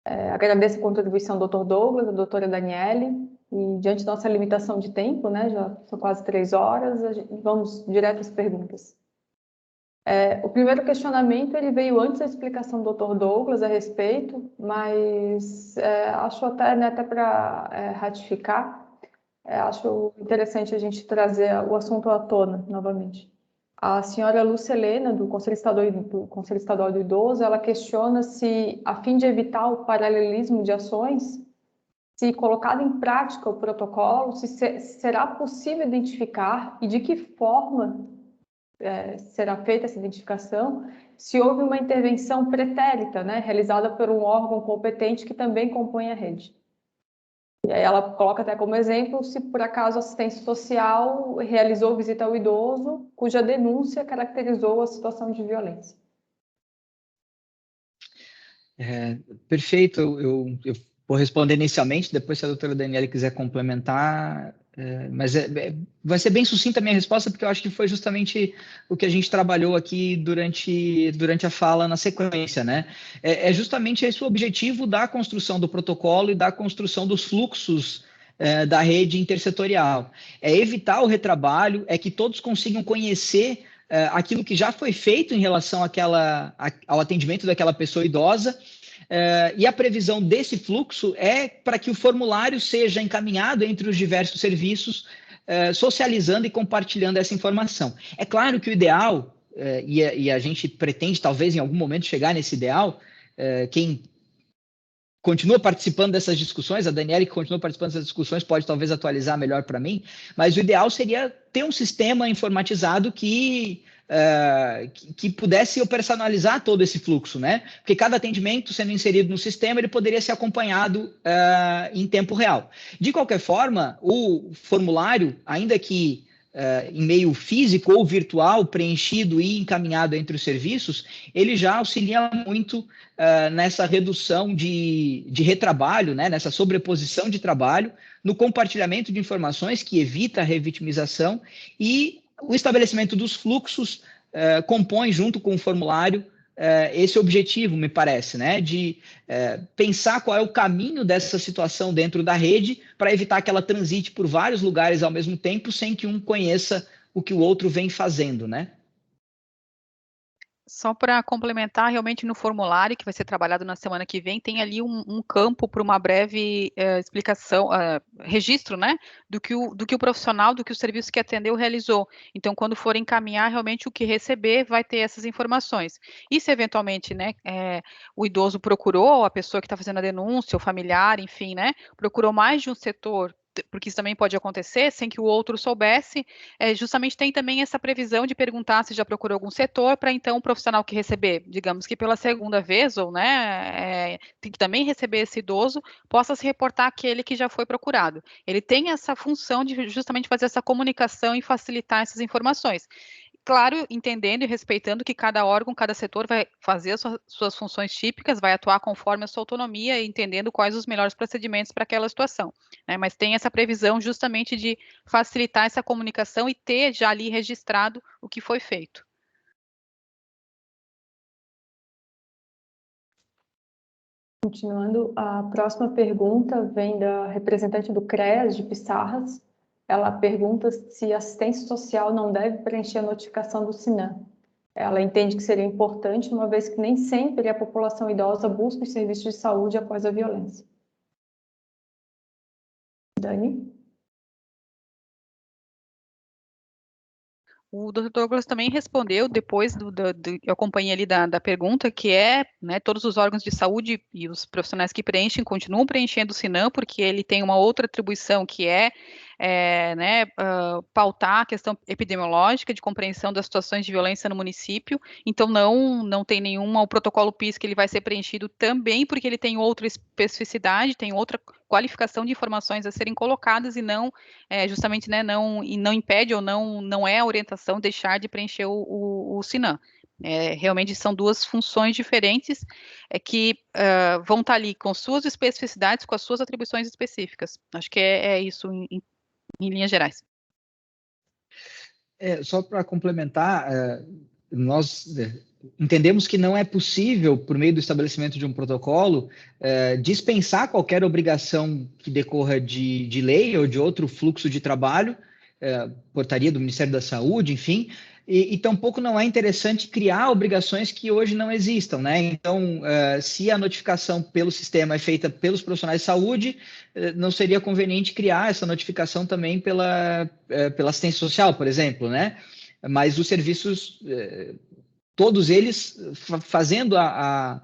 Agradeço a contribuição do Dr. Douglas, da doutora Daniele, e diante da nossa limitação de tempo, né, já são quase 3 horas, vamos direto às perguntas. O primeiro questionamento ele veio antes da explicação do Dr. Douglas a respeito, mas acho até para ratificar, acho interessante a gente trazer o assunto à tona novamente. A senhora Lúcia Helena, do Conselho Estadual do Idoso, ela questiona se, a fim de evitar o paralelismo de ações, se colocado em prática o protocolo, se será possível identificar e de que forma será feita essa identificação, se houve uma intervenção pretérita, né, realizada por um órgão competente que também compõe a rede. E aí ela coloca até como exemplo se por acaso a assistência social realizou visita ao idoso cuja denúncia caracterizou a situação de violência. Perfeito, eu vou responder inicialmente, depois se a doutora Daniele quiser complementar, mas vai ser bem sucinta a minha resposta, porque eu acho que foi justamente o que a gente trabalhou aqui durante a fala na sequência, né? É justamente esse o objetivo da construção do protocolo e da construção dos fluxos da rede intersetorial. É evitar o retrabalho, é que todos consigam conhecer aquilo que já foi feito em relação ao atendimento daquela pessoa idosa, e a previsão desse fluxo é para que o formulário seja encaminhado entre os diversos serviços, socializando e compartilhando essa informação. É claro que o ideal, e a gente pretende talvez em algum momento chegar nesse ideal, quem continua participando dessas discussões, a Daniele que continua participando dessas discussões pode talvez atualizar melhor para mim, mas o ideal seria ter um sistema informatizado que pudesse operacionalizar todo esse fluxo, né? Porque cada atendimento sendo inserido no sistema, ele poderia ser acompanhado em tempo real. De qualquer forma, o formulário, ainda que em meio físico ou virtual, preenchido e encaminhado entre os serviços, ele já auxilia muito nessa redução de retrabalho, né? Nessa sobreposição de trabalho, no compartilhamento de informações que evita a revitimização, e o estabelecimento dos fluxos compõe, junto com o formulário, esse objetivo, me parece, né, de pensar qual é o caminho dessa situação dentro da rede para evitar que ela transite por vários lugares ao mesmo tempo, sem que um conheça o que o outro vem fazendo, né? Só para complementar, realmente no formulário que vai ser trabalhado na semana que vem, tem ali um campo para uma breve explicação, registro, né, do que o profissional, do que o serviço que atendeu realizou. Então, quando for encaminhar, realmente o que receber vai ter essas informações. E se eventualmente, né, o idoso procurou, a pessoa que está fazendo a denúncia, o familiar, enfim, né, procurou mais de um setor, porque isso também pode acontecer sem que o outro soubesse, justamente tem também essa previsão de perguntar se já procurou algum setor, para então o profissional que receber, digamos que pela segunda vez, ou né, tem que também receber esse idoso, possa se reportar àquele que já foi procurado. Ele tem essa função de justamente fazer essa comunicação e facilitar essas informações. claro, entendendo e respeitando que cada órgão, cada setor vai fazer as suas funções típicas, vai atuar conforme a sua autonomia e entendendo quais os melhores procedimentos para aquela situação, né? Mas tem essa previsão justamente de facilitar essa comunicação e ter já ali registrado o que foi feito. Continuando, a próxima pergunta vem da representante do CREAS de Pissarras. Ela pergunta se a assistência social não deve preencher a notificação do SINAM. Ela entende que seria importante, uma vez que nem sempre a população idosa busca os serviços de saúde após a violência. Dani? O Dr. Douglas também respondeu, depois eu acompanhei ali da pergunta, que é, né, todos os órgãos de saúde e os profissionais que preenchem, continuam preenchendo o SINAM, porque ele tem uma outra atribuição, que é né, pautar a questão epidemiológica de compreensão das situações de violência no município. Então, não tem o protocolo PIS que ele vai ser preenchido também, porque ele tem outra especificidade, tem outra qualificação de informações a serem colocadas e não, justamente, né, não impede ou não é a orientação deixar de preencher o SINAM. Realmente são duas funções diferentes que vão estar ali com suas especificidades, com as suas atribuições específicas. Acho que é isso em linhas gerais. Só para complementar, nós entendemos que não é possível, por meio do estabelecimento de um protocolo, dispensar qualquer obrigação que decorra de lei ou de outro fluxo de trabalho, portaria do Ministério da Saúde, enfim, e tampouco não é interessante criar obrigações que hoje não existam, né? Então, se a notificação pelo sistema é feita pelos profissionais de saúde, não seria conveniente criar essa notificação também pela assistência social, por exemplo, né? Mas os serviços, todos eles fazendo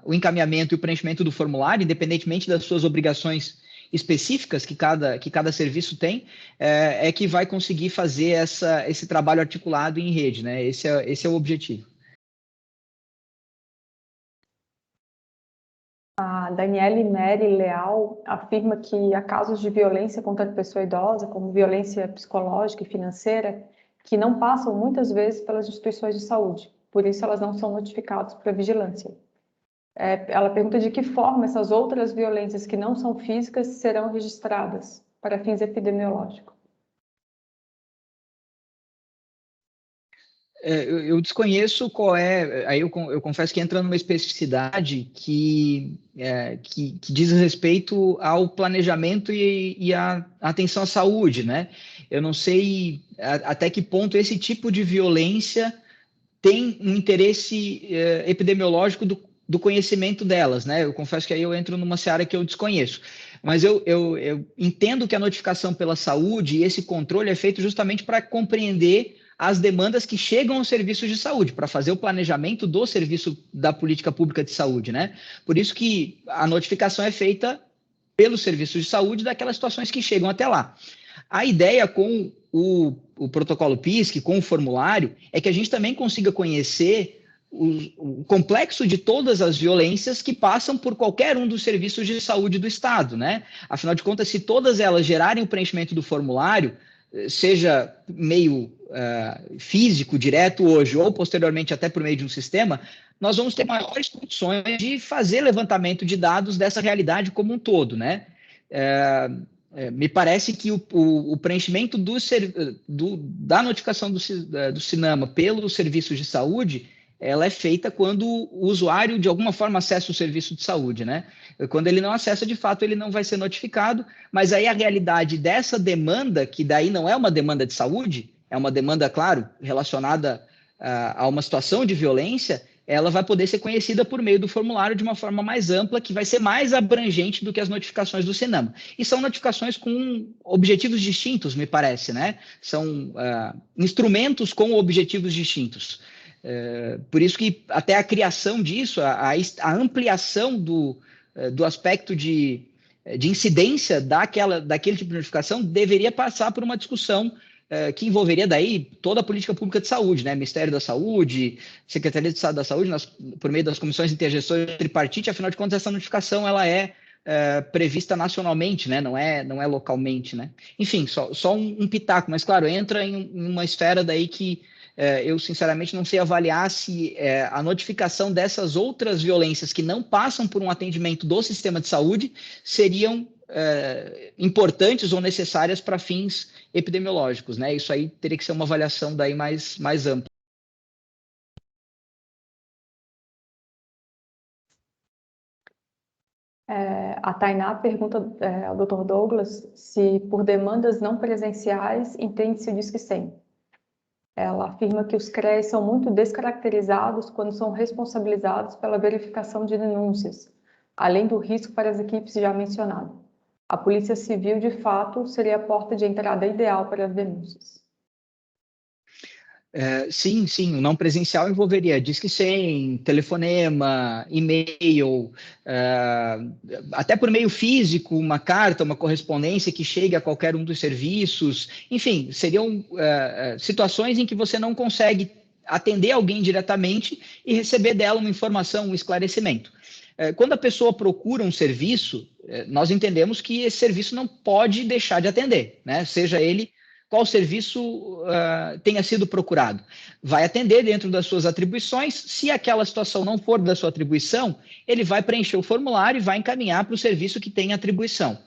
o encaminhamento e o preenchimento do formulário, independentemente das suas obrigações específicas que cada serviço tem, é que vai conseguir fazer esse trabalho articulado em rede, né? Esse é o objetivo. A Daniele Neri Leal afirma que há casos de violência contra a pessoa idosa, como violência psicológica e financeira, que não passam muitas vezes pelas instituições de saúde, por isso elas não são notificadas para vigilância. Ela pergunta de que forma essas outras violências que não são físicas serão registradas para fins epidemiológicos. Eu desconheço qual aí eu confesso que entra numa especificidade que diz respeito ao planejamento e à atenção à saúde, né? Eu não sei até que ponto esse tipo de violência tem um interesse epidemiológico do conhecimento delas, né? Eu confesso que aí eu entro numa seara que eu desconheço. Mas eu entendo que a notificação pela saúde e esse controle é feito justamente para compreender as demandas que chegam aos serviços de saúde, para fazer o planejamento do serviço da política pública de saúde, né? Por isso que a notificação é feita pelos serviços de saúde daquelas situações que chegam até lá. A ideia com o protocolo PISC, com o formulário, é que a gente também consiga conhecer o complexo de todas as violências que passam por qualquer um dos serviços de saúde do Estado, né? Afinal de contas, se todas elas gerarem o preenchimento do formulário, seja meio físico, direto hoje, ou posteriormente até por meio de um sistema, nós vamos ter maiores condições de fazer levantamento de dados dessa realidade como um todo, né? Me parece que o preenchimento da notificação do SINAMA pelos serviços de saúde, ela é feita quando o usuário, de alguma forma, acessa o serviço de saúde, né? Quando ele não acessa, de fato, ele não vai ser notificado, mas aí a realidade dessa demanda, que daí não é uma demanda de saúde, é uma demanda, claro, relacionada a uma situação de violência, ela vai poder ser conhecida por meio do formulário de uma forma mais ampla, que vai ser mais abrangente do que as notificações do SINAMA. E são notificações com objetivos distintos, me parece, né? São instrumentos com objetivos distintos. Por isso que até a criação disso, a ampliação do aspecto de incidência daquele tipo de notificação deveria passar por uma discussão que envolveria daí toda a política pública de saúde, né? Ministério da Saúde, Secretaria de Estado da Saúde, por meio das comissões intergestores tripartite. Afinal de contas, essa notificação ela é prevista nacionalmente, né? Não é localmente, né? Enfim, só um pitaco, mas claro, entra em uma esfera daí que eu sinceramente não sei avaliar se a notificação dessas outras violências que não passam por um atendimento do sistema de saúde seriam importantes ou necessárias para fins epidemiológicos, né? Isso aí teria que ser uma avaliação daí mais ampla. A Tainá pergunta ao Dr. Douglas se, por demandas não presenciais, entende-se o Disque 100. Ela afirma que os CREAs são muito descaracterizados quando são responsabilizados pela verificação de denúncias, além do risco para as equipes já mencionado. A Polícia Civil, de fato, seria a porta de entrada ideal para as denúncias. Sim, o não presencial envolveria Disque 100, telefonema, e-mail, até por meio físico, uma carta, uma correspondência que chegue a qualquer um dos serviços. Enfim, seriam situações em que você não consegue atender alguém diretamente e receber dela uma informação, um esclarecimento. Quando a pessoa procura um serviço, nós entendemos que esse serviço não pode deixar de atender, né? Seja ele qual serviço tenha sido procurado. Vai atender dentro das suas atribuições. Se aquela situação não for da sua atribuição, ele vai preencher o formulário e vai encaminhar para o serviço que tem atribuição.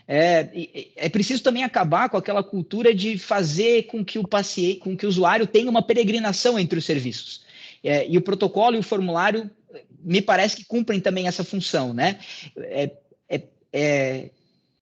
É preciso também acabar com aquela cultura de fazer com que o usuário tenha uma peregrinação entre os serviços. E o protocolo e o formulário me parece que cumprem também essa função, né?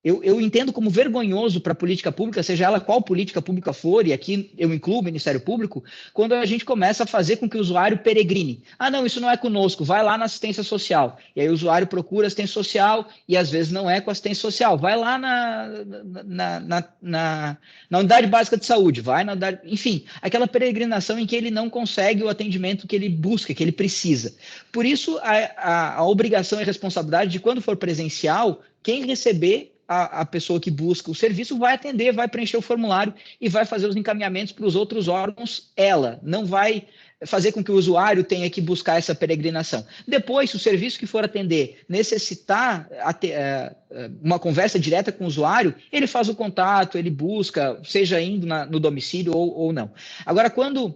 Eu entendo como vergonhoso para a política pública, seja ela qual política pública for, e aqui eu incluo o Ministério Público, quando a gente começa a fazer com que o usuário peregrine. Não, isso não é conosco, vai lá na assistência social. E aí o usuário procura assistência social e às vezes não é com assistência social. Vai lá na unidade básica de saúde, vai na unidade... Enfim, aquela peregrinação em que ele não consegue o atendimento que ele busca, que ele precisa. Por isso, a obrigação e responsabilidade de quando for presencial, quem receber a pessoa que busca o serviço vai atender, vai preencher o formulário e vai fazer os encaminhamentos para os outros órgãos. Ela não vai fazer com que o usuário tenha que buscar essa peregrinação. Depois, se o serviço que for atender necessitar uma conversa direta com o usuário, ele faz o contato, ele busca, seja indo no domicílio ou não. Agora, quando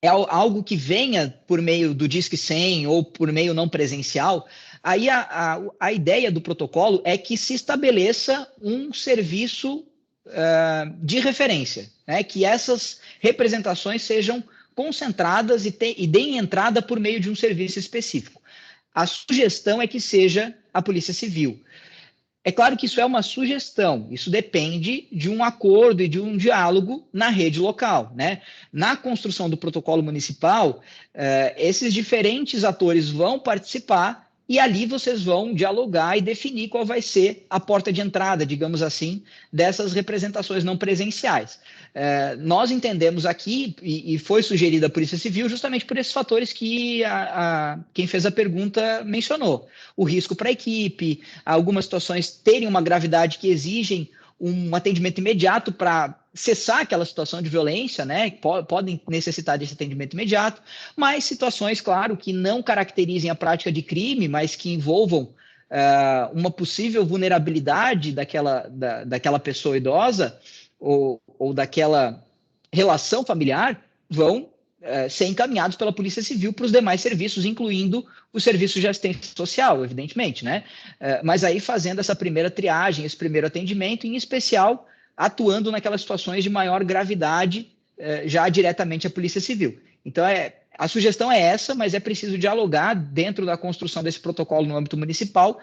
é algo que venha por meio do Disque 100 ou por meio não presencial, aí a ideia do protocolo é que se estabeleça um serviço de referência, né? Que essas representações sejam concentradas e deem entrada por meio de um serviço específico. A sugestão é que seja a Polícia Civil. É claro que isso é uma sugestão, isso depende de um acordo e de um diálogo na rede local, né? Na construção do protocolo municipal, esses diferentes atores vão participar e ali vocês vão dialogar e definir qual vai ser a porta de entrada, digamos assim, dessas representações não presenciais. Nós entendemos aqui, e foi sugerida a Polícia Civil, justamente por esses fatores que quem fez a pergunta mencionou. O risco para a equipe, algumas situações terem uma gravidade que exigem um atendimento imediato para cessar aquela situação de violência, né? Podem necessitar desse atendimento imediato, mas situações, claro, que não caracterizem a prática de crime, mas que envolvam uma possível vulnerabilidade daquela pessoa idosa ou daquela relação familiar, vão ser encaminhados pela Polícia Civil para os demais serviços, incluindo os serviços de assistência social, evidentemente, né? Mas aí fazendo essa primeira triagem, esse primeiro atendimento, em especial atuando naquelas situações de maior gravidade, já diretamente a Polícia Civil. Então, a sugestão é essa, mas é preciso dialogar dentro da construção desse protocolo no âmbito municipal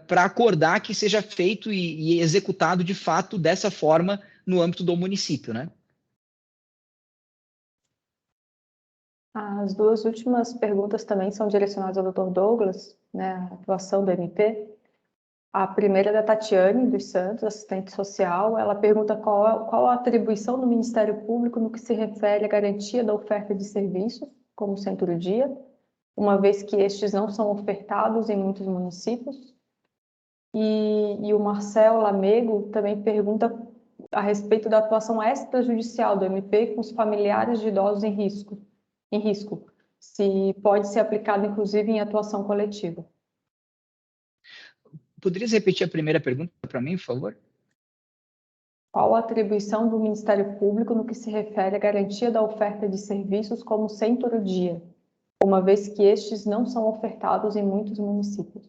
para acordar que seja feito e executado de fato dessa forma no âmbito do município, né? As duas últimas perguntas também são direcionadas ao Dr. Douglas, né, a atuação do MP. A primeira é da Tatiane dos Santos, assistente social. Ela pergunta qual a atribuição do Ministério Público no que se refere à garantia da oferta de serviços, como centro-dia, uma vez que estes não são ofertados em muitos municípios. E o Marcel Lamego também pergunta a respeito da atuação extrajudicial do MP com os familiares de idosos em risco, se pode ser aplicado, inclusive, em atuação coletiva. Poderias repetir a primeira pergunta para mim, por favor? Qual a atribuição do Ministério Público no que se refere à garantia da oferta de serviços como centro-dia, uma vez que estes não são ofertados em muitos municípios?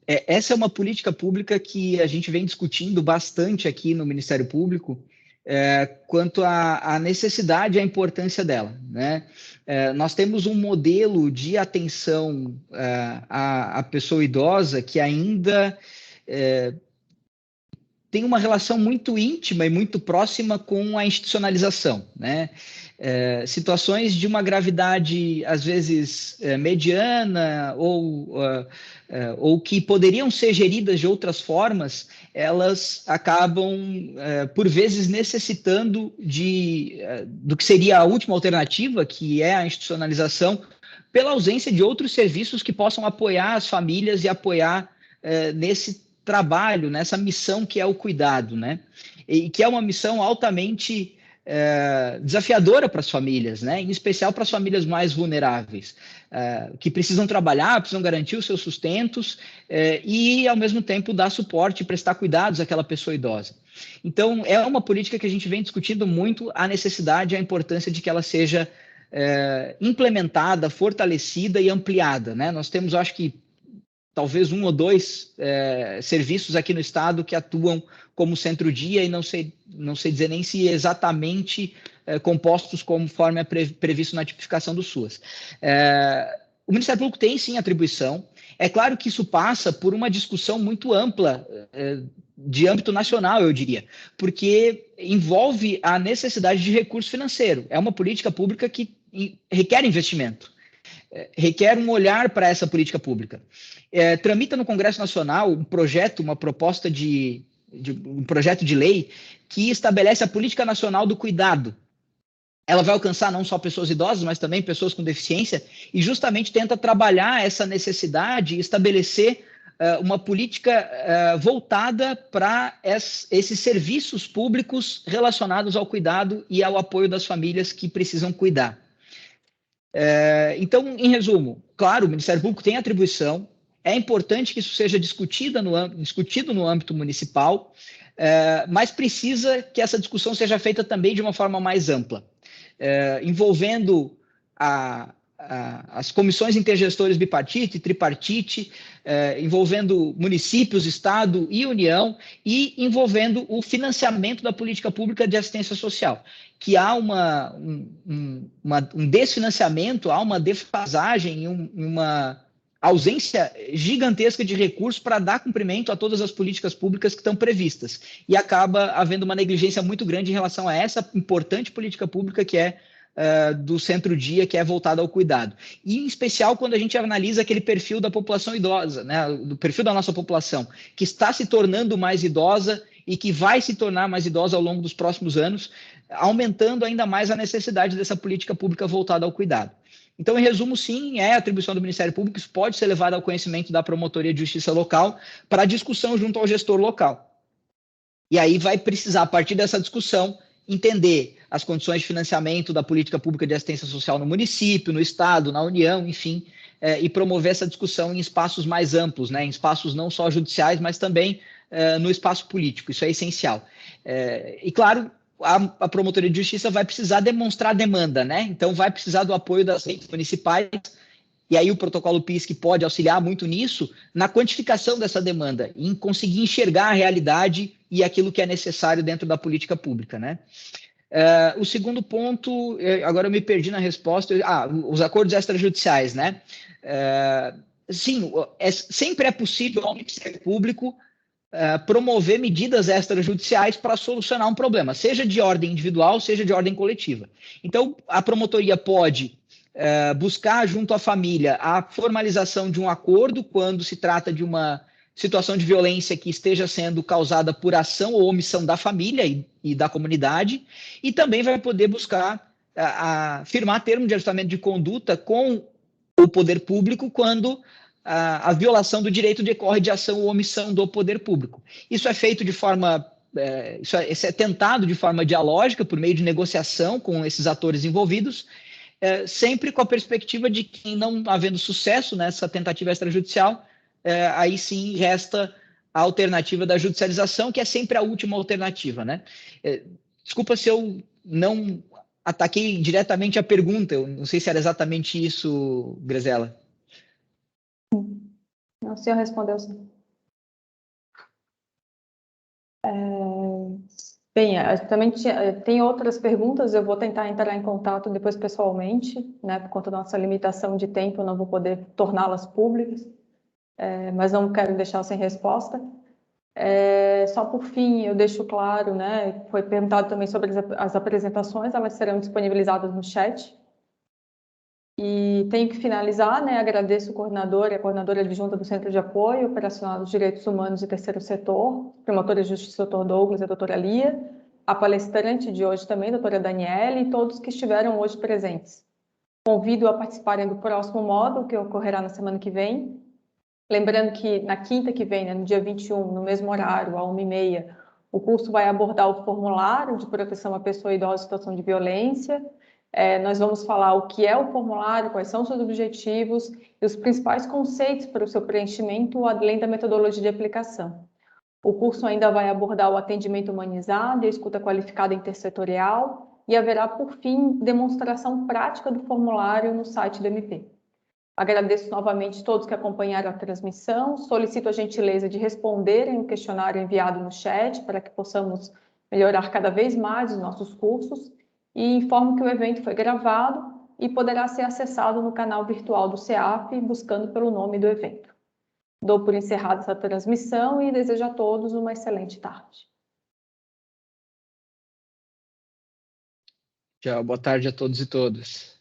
Essa é uma política pública que a gente vem discutindo bastante aqui no Ministério Público, quanto à necessidade e à importância dela, né? Nós temos um modelo de atenção à pessoa idosa que ainda tem uma relação muito íntima e muito próxima com a institucionalização, né? Situações de uma gravidade, às vezes, mediana ou que poderiam ser geridas de outras formas, elas acabam, por vezes, necessitando do que seria a última alternativa, que é a institucionalização, pela ausência de outros serviços que possam apoiar as famílias e apoiar nesse trabalho, nessa missão que é o cuidado, né? E que é uma missão altamente desafiadora para as famílias, né? Em especial para as famílias mais vulneráveis, que precisam trabalhar, precisam garantir os seus sustentos e, ao mesmo tempo, dar suporte e prestar cuidados àquela pessoa idosa. Então, é uma política que a gente vem discutindo muito a necessidade e a importância de que ela seja implementada, fortalecida e ampliada, né? Nós temos, acho que, talvez 1 ou 2 serviços aqui no estado que atuam como centro-dia e não sei dizer nem se exatamente compostos conforme é previsto na tipificação do SUAS. O Ministério Público tem, sim, atribuição. É claro que isso passa por uma discussão muito ampla de âmbito nacional, eu diria, porque envolve a necessidade de recurso financeiro. É uma política pública que requer investimento, requer um olhar para essa política pública. Tramita no Congresso Nacional um projeto, uma proposta um projeto de lei que estabelece a Política Nacional do Cuidado. Ela vai alcançar não só pessoas idosas, mas também pessoas com deficiência, e justamente tenta trabalhar essa necessidade e estabelecer uma política voltada para esses serviços públicos relacionados ao cuidado e ao apoio das famílias que precisam cuidar. Então, em resumo, claro, o Ministério Público tem atribuição, é importante que isso seja discutido no âmbito municipal, mas precisa que essa discussão seja feita também de uma forma mais ampla, envolvendo as comissões intergestores bipartite, tripartite, envolvendo municípios, Estado e União, e envolvendo o financiamento da política pública de assistência social, que há um desfinanciamento, há uma defasagem, uma ausência gigantesca de recursos para dar cumprimento a todas as políticas públicas que estão previstas. E acaba havendo uma negligência muito grande em relação a essa importante política pública que é do centro-dia, que é voltada ao cuidado. E, em especial, quando a gente analisa aquele perfil da população idosa, né, do perfil da nossa população, que está se tornando mais idosa e que vai se tornar mais idosa ao longo dos próximos anos, aumentando ainda mais a necessidade dessa política pública voltada ao cuidado. Então, em resumo, sim, é atribuição do Ministério Público, isso pode ser levado ao conhecimento da Promotoria de Justiça Local para discussão junto ao gestor local. E aí vai precisar, a partir dessa discussão, entender as condições de financiamento da política pública de assistência social no município, no Estado, na União, enfim, e promover essa discussão em espaços mais amplos, né, em espaços não só judiciais, mas também no espaço político, isso é essencial. E, claro, a Promotoria de Justiça vai precisar demonstrar demanda, né? Então vai precisar do apoio das redes municipais, e aí o protocolo PISC pode auxiliar muito nisso, na quantificação dessa demanda, em conseguir enxergar a realidade e aquilo que é necessário dentro da política pública, né? O segundo ponto, agora eu me perdi na resposta, os acordos extrajudiciais, né? Sim, sempre é possível ao Ministério Público promover medidas extrajudiciais para solucionar um problema, seja de ordem individual, seja de ordem coletiva. Então, a promotoria pode buscar junto à família a formalização de um acordo quando se trata de uma situação de violência que esteja sendo causada por ação ou omissão da família e da comunidade, e também vai poder buscar firmar termo de ajustamento de conduta com o poder público quando a violação do direito decorre de ação ou omissão do poder público. Isso é feito de forma, isso é tentado de forma dialógica, por meio de negociação com esses atores envolvidos, sempre com a perspectiva de que, não havendo sucesso nessa tentativa extrajudicial, aí sim resta a alternativa da judicialização, que é sempre a última alternativa, né? Desculpa se eu não ataquei diretamente a pergunta, eu não sei se era exatamente isso, Graziela. Não, o senhor respondeu sim. Bem, também tem outras perguntas, eu vou tentar entrar em contato depois pessoalmente, né, por conta da nossa limitação de tempo, eu não vou poder torná-las públicas, mas não quero deixar sem resposta. Só por fim, eu deixo claro, né, foi perguntado também sobre as apresentações, elas serão disponibilizadas no chat. E tenho que finalizar, né, agradeço o coordenador e a coordenadora adjunta do Centro de Apoio Operacional dos Direitos Humanos e Terceiro Setor, promotora de justiça, doutor Douglas e a doutora Lia, a palestrante de hoje também, doutora Daniele, e todos que estiveram hoje presentes. Convido a participarem do próximo módulo, que ocorrerá na semana que vem. Lembrando que na quinta que vem, né, no dia 21, no mesmo horário, às 13h30, o curso vai abordar o formulário de proteção à pessoa idosa em situação de violência. Nós vamos falar o que é o formulário, quais são os seus objetivos e os principais conceitos para o seu preenchimento, além da metodologia de aplicação. O curso ainda vai abordar o atendimento humanizado e a escuta qualificada intersetorial e haverá, por fim, demonstração prática do formulário no site do MP. Agradeço novamente todos que acompanharam a transmissão, solicito a gentileza de responderem o questionário enviado no chat para que possamos melhorar cada vez mais os nossos cursos e informo que o evento foi gravado e poderá ser acessado no canal virtual do CEAP, buscando pelo nome do evento. Dou por encerrada essa transmissão e desejo a todos uma excelente tarde. Tchau, boa tarde a todos e todas.